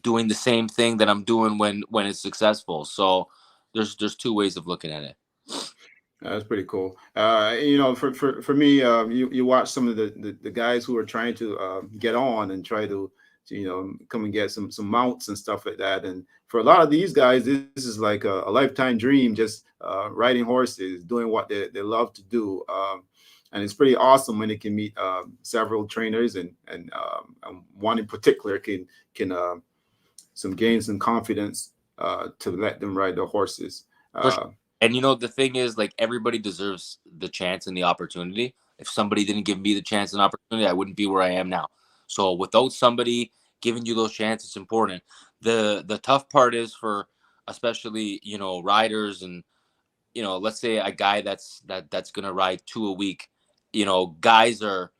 doing the same thing that I'm doing when it's successful. So there's two ways of looking at it. That's pretty cool. For me, you watch some of the guys who are trying to get on and try to come and get some mounts and stuff like that. And for a lot of these guys, this is like a lifetime dream, just riding horses, doing what they love to do. And it's pretty awesome when they can meet several trainers, and one in particular can some gain some confidence to let them ride the horses. For sure. And the thing is, like, everybody deserves the chance and the opportunity. If somebody didn't give me the chance and opportunity, I wouldn't be where I am now. So without somebody giving you those chances, it's important. The tough part is for, especially, riders, and let's say a guy that's gonna ride two a week. Guys are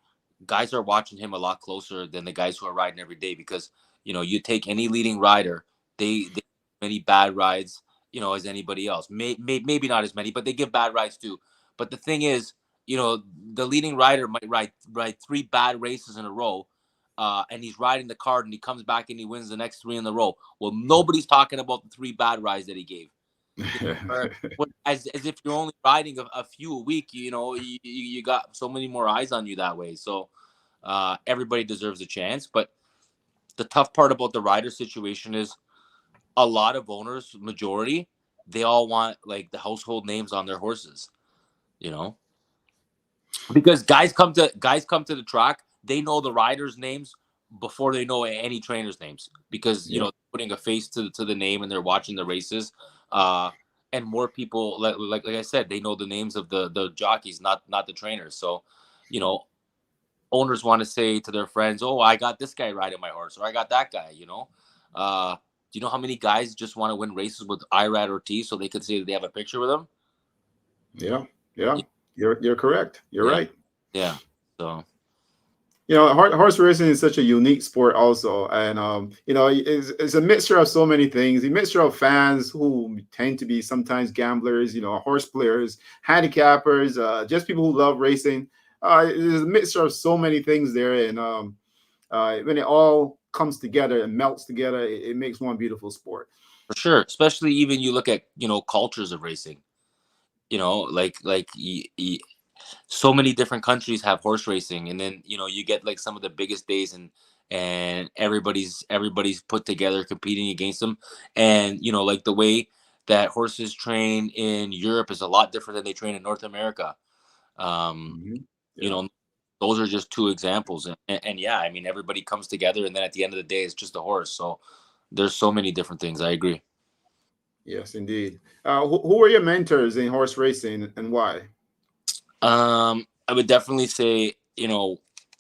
watching him a lot closer than the guys who are riding every day, because you take any leading rider, they many bad rides, as anybody else. Maybe not as many, but they give bad rides too. But the thing is, the leading rider might ride three bad races in a row, and he's riding the card, and he comes back and he wins the next three in a row. Well, nobody's talking about the three bad rides that he gave. Or as if you're only riding a few a week, you got so many more eyes on you that way. So everybody deserves a chance. But the tough part about the rider situation is, a lot of owners, majority, they all want like the household names on their horses, you know, because guys come to the track, they know the riders' names before they know any trainers' names, because Yeah. putting a face to the name, and they're watching the races. Uh, and more people, like I said, they know the names of the jockeys, not the trainers. So, you know, owners want to say to their friends, "Oh, I got this guy riding my horse, or I got that guy." Do you know how many guys just want to win races with Irad Ortiz so they could say that they have a picture with him? Yeah, yeah, you're correct. You're Yeah, right. yeah. So Horse racing is such a unique sport, also, and it's a mixture of so many things. A mixture of fans who tend to be sometimes gamblers, horse players, handicappers, just people who love racing. There's a mixture of so many things there, and when it all comes together and melts together, it makes one beautiful sport. for sure, especially even you look at cultures of racing. Like so many different countries have horse racing, and then you get like some of the biggest days, and everybody's put together competing against them, and like the way that horses train in Europe is a lot different than they train in North America. um Hmm. you Yeah. know those are just two examples, and yeah, I mean, everybody comes together, and then at the end of the day, it's just a horse. So there's so many different things. I agree. Yes, indeed. Who are your mentors in horse racing, and why? I would definitely say,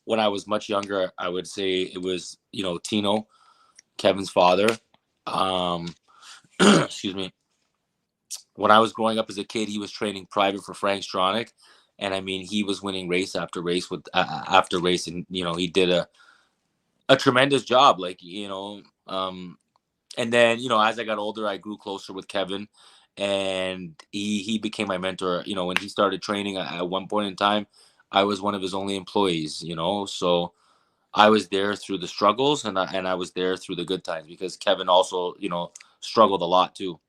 when I was much younger, I would say it was, Tino, Kevin's father. Um, excuse me. When I was growing up as a kid, he was training private for Frank Stronach, and I mean, he was winning race after race with after race, and he did a tremendous job. Like, and then as I got older, I grew closer with Kevin, and he became my mentor. When he started training, at one point in time, I was one of his only employees. So I was there through the struggles, and I was there through the good times, because Kevin also struggled a lot too.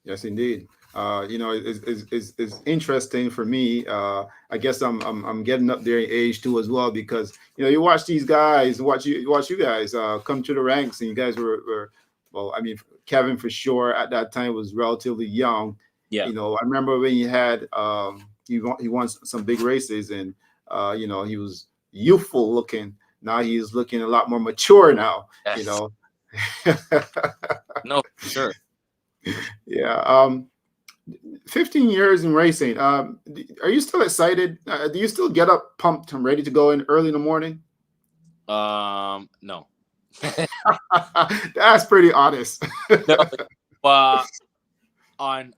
Yes, indeed. is interesting for me. I guess I'm getting up there in age too as well, because you watch these guys, watch you guys come to the ranks, and you guys were well, I mean, Kevin for sure at that time was relatively young. Yeah. I remember when he had he won some big races, and he was youthful looking. Now he's looking a lot more mature now. You Yes. know. No, for sure. Yeah. 15 years in racing. Are you still excited? Do you still get up pumped and ready to go in early in the morning? No. That's pretty honest. No. Uh, on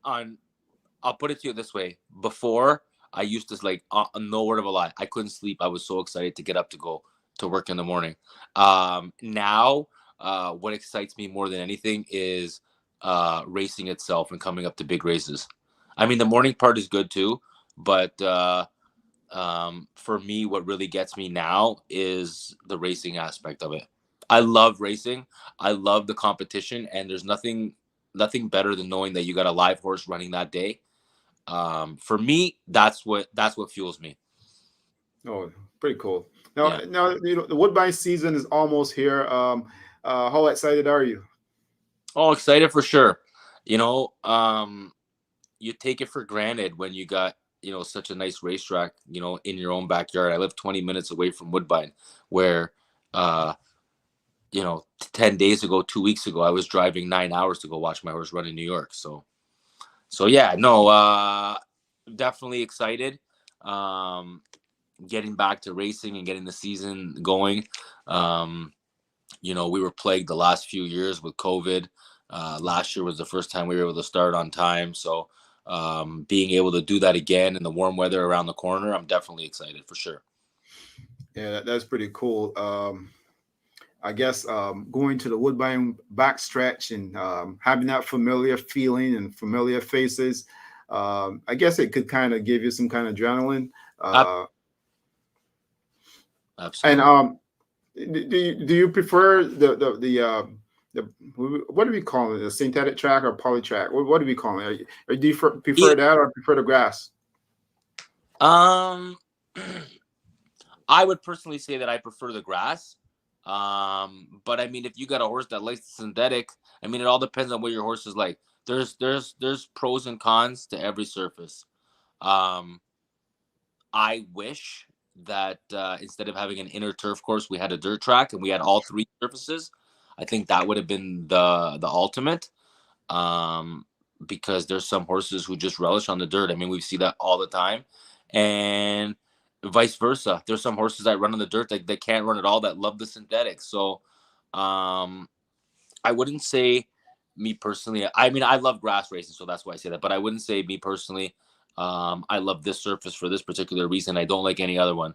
I'll put it to you this way. Before, I used to like no word of a lie. I couldn't sleep. I was so excited to get up to go to work in the morning. Now, what excites me more than anything is racing itself and coming up to big races. I mean, the morning part is good too, but for me, what really gets me now is the racing aspect of it. I love racing. I love the competition, and there's nothing better than knowing that you got a live horse running that day. For me, that's what fuels me. Oh, pretty cool. Now, Yeah. the Woodbine season is almost here. How excited are you? Oh, excited for sure. You know, you take it for granted when you got such a nice racetrack in your own backyard. I live 20 minutes away from Woodbine, where uh 10 days ago, 2 weeks ago, I was driving 9 hours to go watch my horse run in New York. So yeah, no, definitely excited. Um, Getting back to racing and getting the season going. Um, we were plagued the last few years with COVID. Last year was the first time we were able to start on time. So being able to do that again in the warm weather around the corner, I'm definitely excited for sure. Yeah, that's pretty cool. I guess going to the Woodbine backstretch and having that familiar feeling and familiar faces, I guess it could kind of give you some kind of adrenaline. And Absolutely. do you prefer the what do we call it? The synthetic track or poly track? What do we call it? Or do you prefer that or prefer the grass? Um, I would personally say that I prefer the grass. But I mean, if you got a horse that likes the synthetic, I mean, it all depends on what your horse is like. There's pros and cons to every surface. Um, I wish that instead of having an inner turf course, we had a dirt track and we had all three surfaces. I think that would have been the ultimate. Um, because there's some horses who just relish on the dirt. I mean, we see that all the time, and vice versa. There's some horses that run on the dirt that they can't run at all that love the synthetics. So, um, I wouldn't say me personally. I mean, I love grass racing, so that's why I say that. But I wouldn't say me personally. I love this surface for this particular reason. I don't like any other one.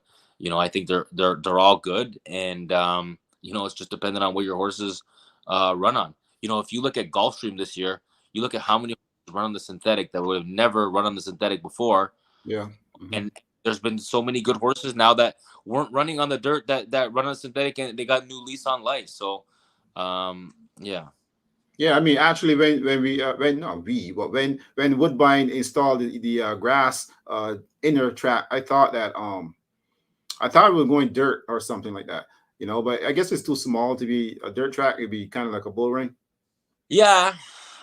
I think they're all good, and it's just dependent on what your horses run on. If you look at Gulfstream this year, you look at how many horses run on the synthetic that would have never run on the synthetic before, Yeah. Hmm. and there's been so many good horses now that weren't running on the dirt that run on synthetic, and they got new lease on life. So, yeah. Yeah, I mean, actually, when we when not we, but when Woodbine installed the grass inner track, I thought we were going dirt or something like that, But I guess it's too small to be a dirt track. It'd be kind of like a bull ring. Yeah.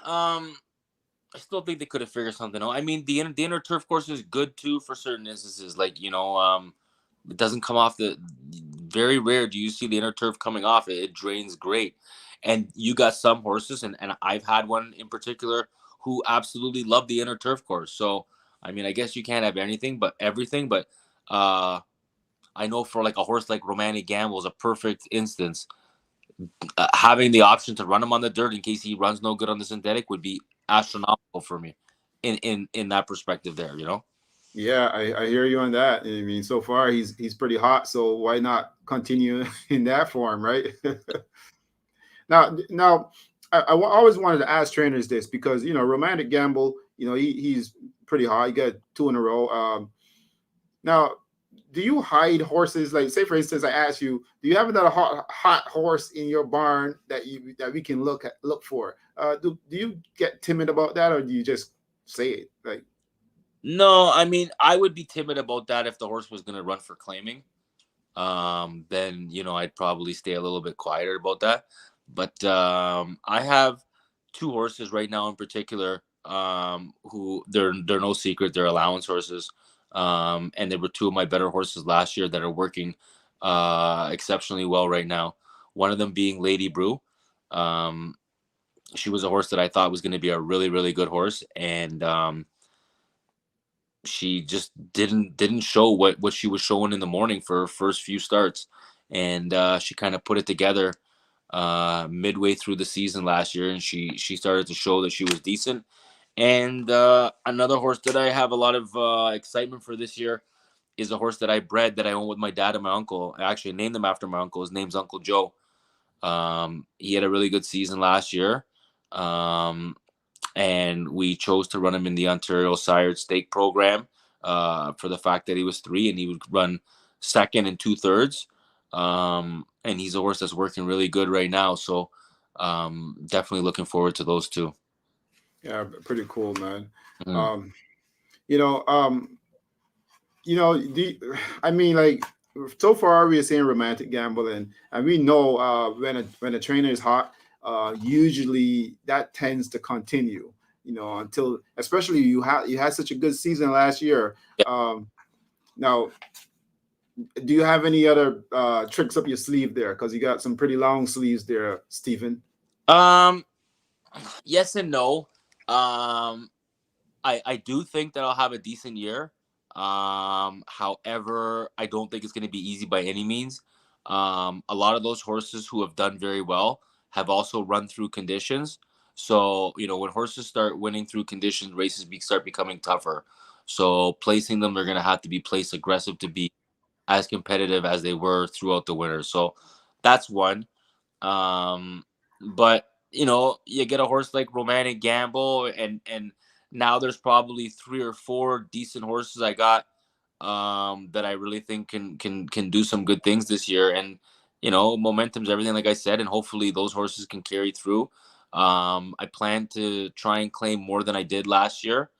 I still think they could have figured something out. I mean, the inner turf course is good too for certain instances. Like, it doesn't come off the very rare do you see the inner turf coming off. It drains great. And you got some horses, and I've had one in particular who absolutely love the inner turf course. So I mean, I guess you can't have anything but everything, but uh I know for like a horse like Romantic Gamble is a perfect instance. Having the option to run him on the dirt in case he runs no good on the synthetic would be astronomical for me in that perspective there. Yeah, I hear you on that. I mean, so far he's pretty hot, so why not continue in that form, right? Now, always wanted to ask trainers this because Romantic Gamble, he's pretty hot. He got two in a row. Now, do you hide horses? Like, say for instance, I ask you, do you have another hot horse in your barn that we can look for? Do you get timid about that, or do you just say it. Like, No, I mean, I would be timid about that if the horse was going to run for claiming. Then I'd probably stay a little bit quieter about that. But I have two horses right now in particular, who they're no secret, they're allowance horses. And they were two of my better horses last year that are working exceptionally well right now. One of them being Lady Brew. Um, she was a horse that I thought was going to be a really, really good horse, and she just didn't show what she was showing in the morning for her first few starts, and she kind of put it together midway through the season last year, and she started to show that she was decent. And another horse that I have a lot of excitement for this year is a horse that I bred, that I own with my dad and my uncle. I actually named him after my uncle. His name's Uncle Joe. He had a really good season last year. Um, and we chose to run him in the Ontario Sired Stake program for the fact that he was 3 and he would run second and 2/3. And he's a horse that's working really good right now. So definitely looking forward to those two. yeah, pretty cool, man. Mm. Um, you know, um, I mean, like, so far we are saying romantic gambling, and we know when a trainer is hot, usually that tends to continue. Until, especially, you had such a good season last year. Yeah. Now, do you have any other tricks up your sleeve there? Because you got some pretty long sleeves there, Stephen. Um, yes and no. Um, I do think that I'll have a decent year. However, I don't think it's going to be easy by any means. A lot of those horses who have done very well have also run through conditions. So, when horses start winning through conditions, races start becoming tougher. So, placing them, they're going to have to be placed aggressive to be as competitive as they were throughout the winter. So, that's one. Um, but you get a horse like Romantic Gamble, and now there's probably 3 or 4 decent horses I got that I really think can do some good things this year. And momentum's everything, like I said, and hopefully those horses can carry through. I plan to try and claim more than I did last year.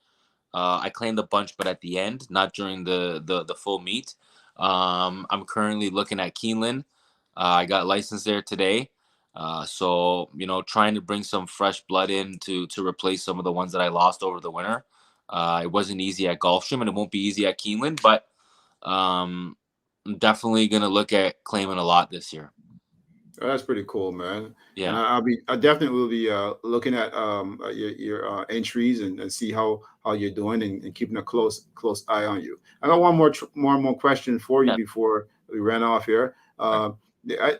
I claimed a bunch, but at the end, not during the full meet. I'm currently looking at Keeneland. I got licensed there today. So trying to bring some fresh blood in to replace some of the ones that I lost over the winter. It wasn't easy at Gulfstream, and it won't be easy at Keeneland, but I'm definitely gonna look at claiming a lot this year. Oh, that's pretty cool, man. And Yeah. I definitely will be looking at your entries and see how you're doing, and keeping a close eye on you. I got one more question for you Yeah. before we ran off here. Right.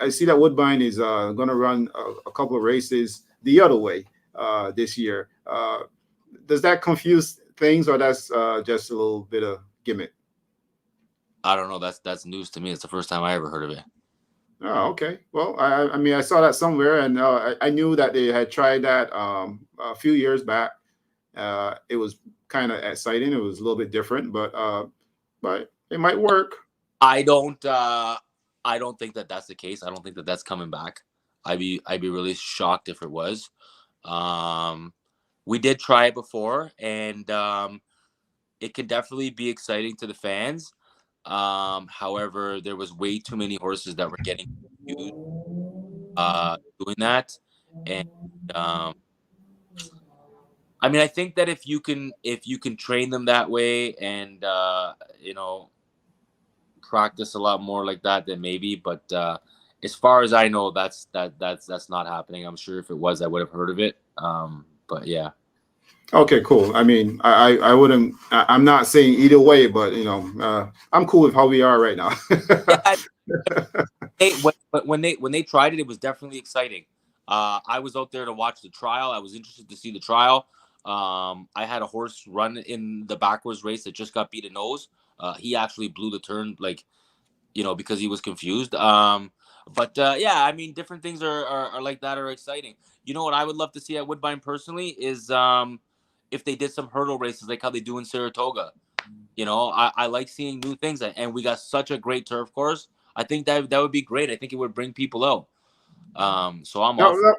I see that Woodbine is going to run a couple of races the other way this year. Does that confuse things, or that's just a little bit of gimmick? I don't know. That's news to me. It's the first time I ever heard of it. Oh, okay. Well, I mean, I saw that somewhere, and I knew that they had tried that a few years back. It was kind of exciting. It was a little bit different, but it might work. I don't. I don't think that that's the case. I don't think that that's coming back. I'd be really shocked if it was. Um, we did try it before, and it can definitely be exciting to the fans. However, there was way too many horses that were getting confused doing that, and um, I mean, I think that if you can train them that way, and you know practice a lot more like that, then maybe. But as far as I know, that's not happening. I'm sure if it was, I would have heard of it. But yeah. Okay, cool. I mean, I wouldn't. I'm not saying either way, but I'm cool with how we are right now. Yeah, when they tried it, it was definitely exciting. I was out there to watch the trial. I was interested to see the trial. I had a horse run in the backwards race that just got beat a nose. He actually blew the turn, like because he was confused. But yeah, I mean, different things are like that are exciting. You know what I would love to see at Woodbine personally is if they did some hurdle races like how they do in Saratoga. I like seeing new things, and we got such a great turf course. I think that would be great. I think it would bring people out. So I'm Now, all for it.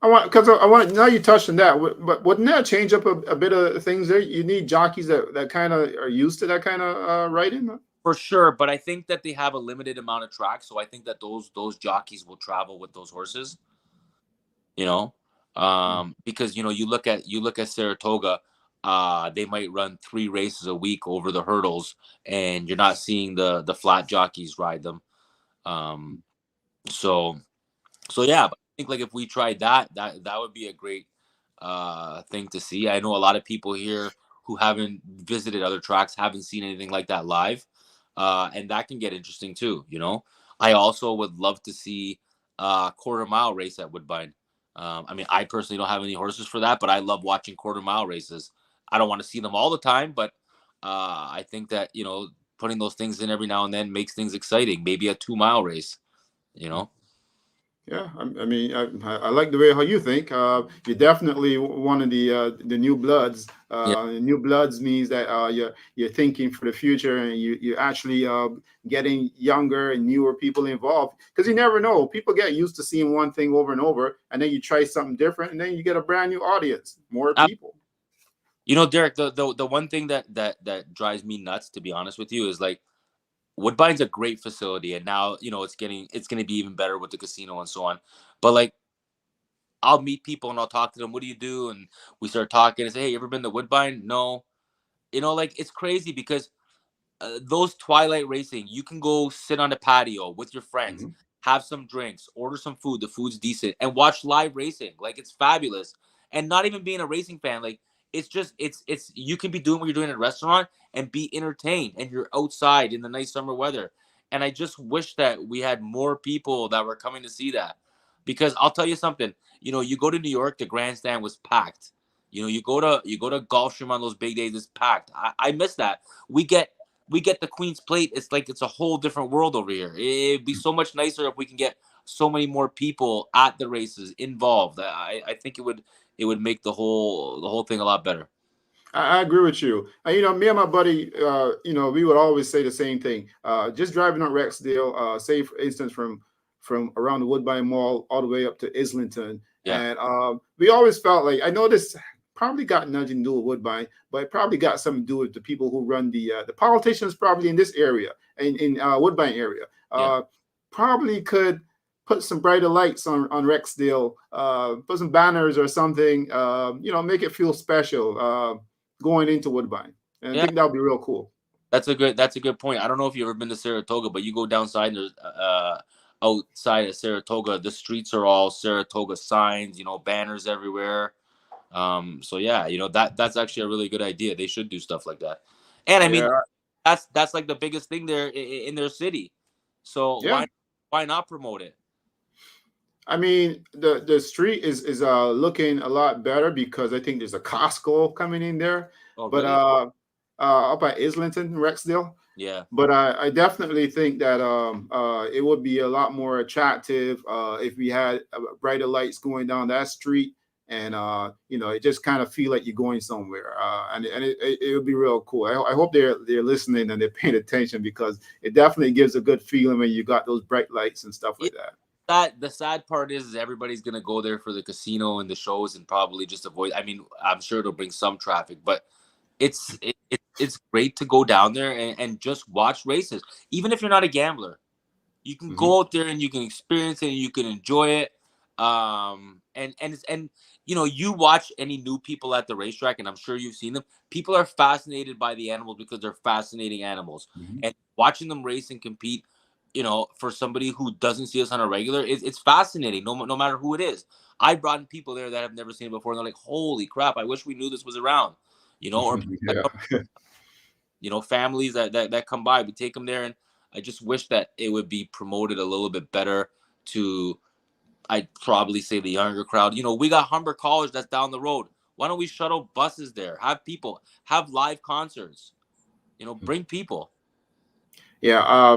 I want now you touched on that, but wouldn't that change up a bit of things there? You need jockeys that kind of are used to that kind of riding. For sure, but I think that they have a limited amount of tracks, so I think that those jockeys will travel with those horses. You know, because you look at Saratoga, they might run 3 races a week over the hurdles, and you're not seeing the flat jockeys ride them. Um, so so yeah, but I think like if we tried that, that would be a great thing to see. I know a lot of people here who haven't visited other tracks, haven't seen anything like that live. And that can get interesting too, you know. I also would love to see quarter mile race at Woodbine. I mean, I personally don't have any horses for that, but I love watching quarter mile races. I don't want to see them all the time, but I think that, putting those things in every now and then makes things exciting. Maybe a 2 mile race, you know. Yeah, I mean, I like the way how you think. You're definitely one of the new bloods. Yeah. New bloods means that you're thinking for the future, and you're actually getting younger and newer people involved. Because you never know, people get used to seeing one thing over and over, and then you try something different, and then you get a brand new audience, more people. Derek, the one thing that drives me nuts, to be honest with you, is like Woodbine's a great facility, and now it's gonna be even better with the casino and so on. But like, I'll meet people and I'll talk to them. What do you do? And we start talking and say, "Hey, you ever been to Woodbine?" No. Like it's crazy because those twilight racing, you can go sit on the patio with your friends, Mhm. have some drinks, order some food. The food's decent, and watch live racing. Like it's fabulous. And not even being a racing fan, like it's just it's you can be doing what you're doing at a restaurant and be entertained, and you're outside in the nice summer weather. And I just wish that we had more people that were coming to see that, because I'll tell you something. You go to New York, the grandstand was packed. You go to Gulfstream on those big days, it's packed. I miss that. We get the Queen's Plate. It's like it's a whole different world over here. It'd be so much nicer if we can get so many more people at the races involved. I think it would make the whole thing a lot better. I agree with you. Me and my buddy, we would always say the same thing. Just driving on Rexdale, say for instance, from around the Woodbine Mall all the way up to Islington, Yeah, and we always felt like, I know this probably got nothing to do with Woodbine, but it probably got something to do with the people who run the politicians probably in this area, in Woodbine area. yeah, Probably could put some brighter lights on Rexdale, put some banners or something, make it feel special. Going into Woodbine. And I yeah. think that would be real cool. That's a good point. I don't know if you've ever been to Saratoga, but you go downside, there's outside of Saratoga, the streets are all Saratoga signs, banners everywhere. So yeah, that's actually a really good idea. They should do stuff like that. And I mean, Yeah, that's like the biggest thing there in their city. So yeah. why not promote it? I mean, the street is looking a lot better because I think there's a Costco coming in there, Oh, but really? up at Islington, Rexdale. Yeah. But I definitely think that it would be a lot more attractive if we had brighter lights going down that street, and it just kind of feel like you're going somewhere, and it would be real cool. I hope they're listening and they're paying attention, because it definitely gives a good feeling when you got those bright lights and stuff Yeah. like that. That the sad part is everybody's gonna go there for the casino and the shows and probably just avoid. I mean, I'm sure it'll bring some traffic, but it's great to go down there and just watch races. Even if you're not a gambler, you can Hmm. go out there and you can experience it and you can enjoy it. And you watch any new people at the racetrack, and I'm sure you've seen them. People are fascinated by the animals because they're fascinating animals, Hmm. and watching them race and compete. For somebody who doesn't see us on a regular, it's fascinating. No matter who it is. I brought in people there that have never seen it before, and they're like, "Holy crap! I wish we knew this was around." Or people that Yeah. come, families that come by, we take them there, and I just wish that it would be promoted a little bit better to, I'd probably say, the younger crowd. We got Humber College that's down the road. Why don't we shuttle buses there? Have people, have live concerts, bring people. Yeah,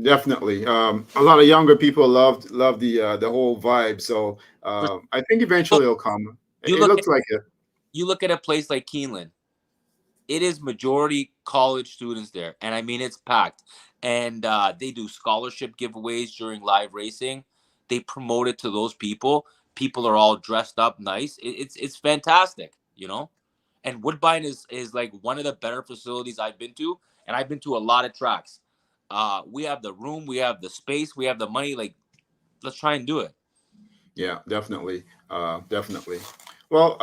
definitely. A lot of younger people love the whole vibe. So For I think eventually it'll come. you It look at looks like it. you look at a place like Keeneland. It is majority college students there, and I mean it's packed. And they do scholarship giveaways during live racing. They promote it to those people. people are all dressed up nice. It's fantastic, you know. And Woodbine is like one of the better facilities I've been to, and I've been to a lot of tracks. We have the room, we have the space, we have the money. Like, let's try and do it. Yeah, definitely. Definitely. Well,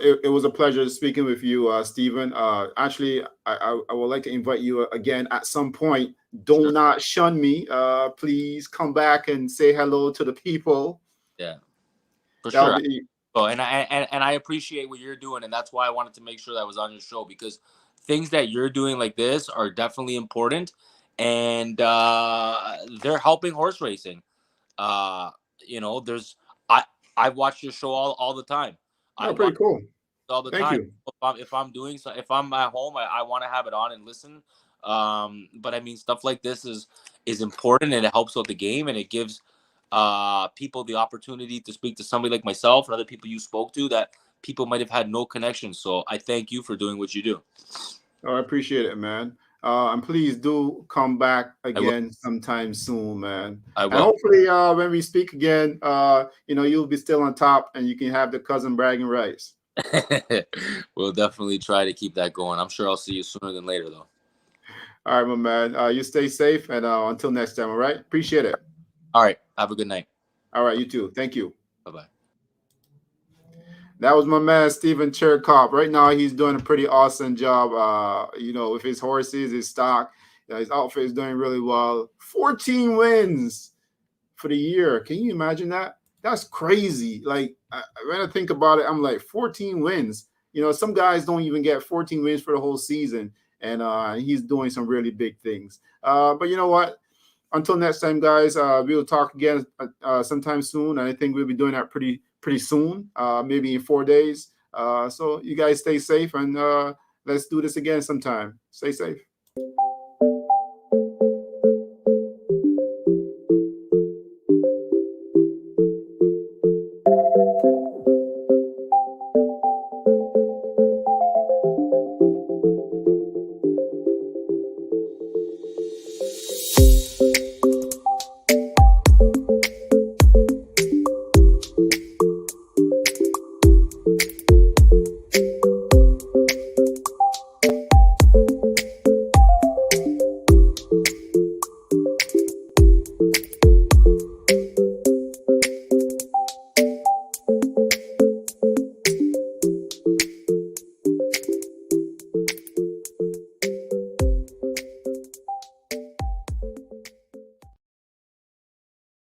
it was a pleasure speaking with you, Stephen. Actually, I would like to invite you again at some point. Do Sure. not shun me. Please come back and say hello to the people. Yeah, for That'll sure. be Oh, and I appreciate what you're doing, and that's why I wanted to make sure that I was on your show, because things that you're doing like this are definitely important, and they're helping horse racing. Uh, there's I I watch your show all the time. I watch pretty cool. it all the Thank time. you. If I'm doing so, if I'm at home, I want to have it on and listen. But I mean, stuff like this is important, and it helps with the game, and it gives people the opportunity to speak to somebody like myself and other people you spoke to that people might have had no connection. So I thank you for doing what you do. Oh, I appreciate it, man. And please do come back I will. again sometime soon, man. I And will. hopefully, when we speak again, you'll be still on top, and you can have the cousin bragging rights. We'll definitely try to keep that going. I'm sure I'll see you sooner than later, though. All right, my man. You stay safe, and until next time. All right. Appreciate it. All right. Have a good night. All right. You too. Thank you. Bye-bye. That was my man, Steven Chircop. Right now, he's doing a pretty awesome job. With his horses, his stock, his outfit is doing really well. 14 wins for the year. Can you imagine that? That's crazy. Like, when I think about it, I'm like, 14 wins. Some guys don't even get 14 wins for the whole season, and he's doing some really big things. But you know what? Until next time, guys, we'll talk again sometime soon. And I think we'll be doing that pretty soon, maybe in 4 days. So you guys stay safe, and let's do this again sometime. Stay safe.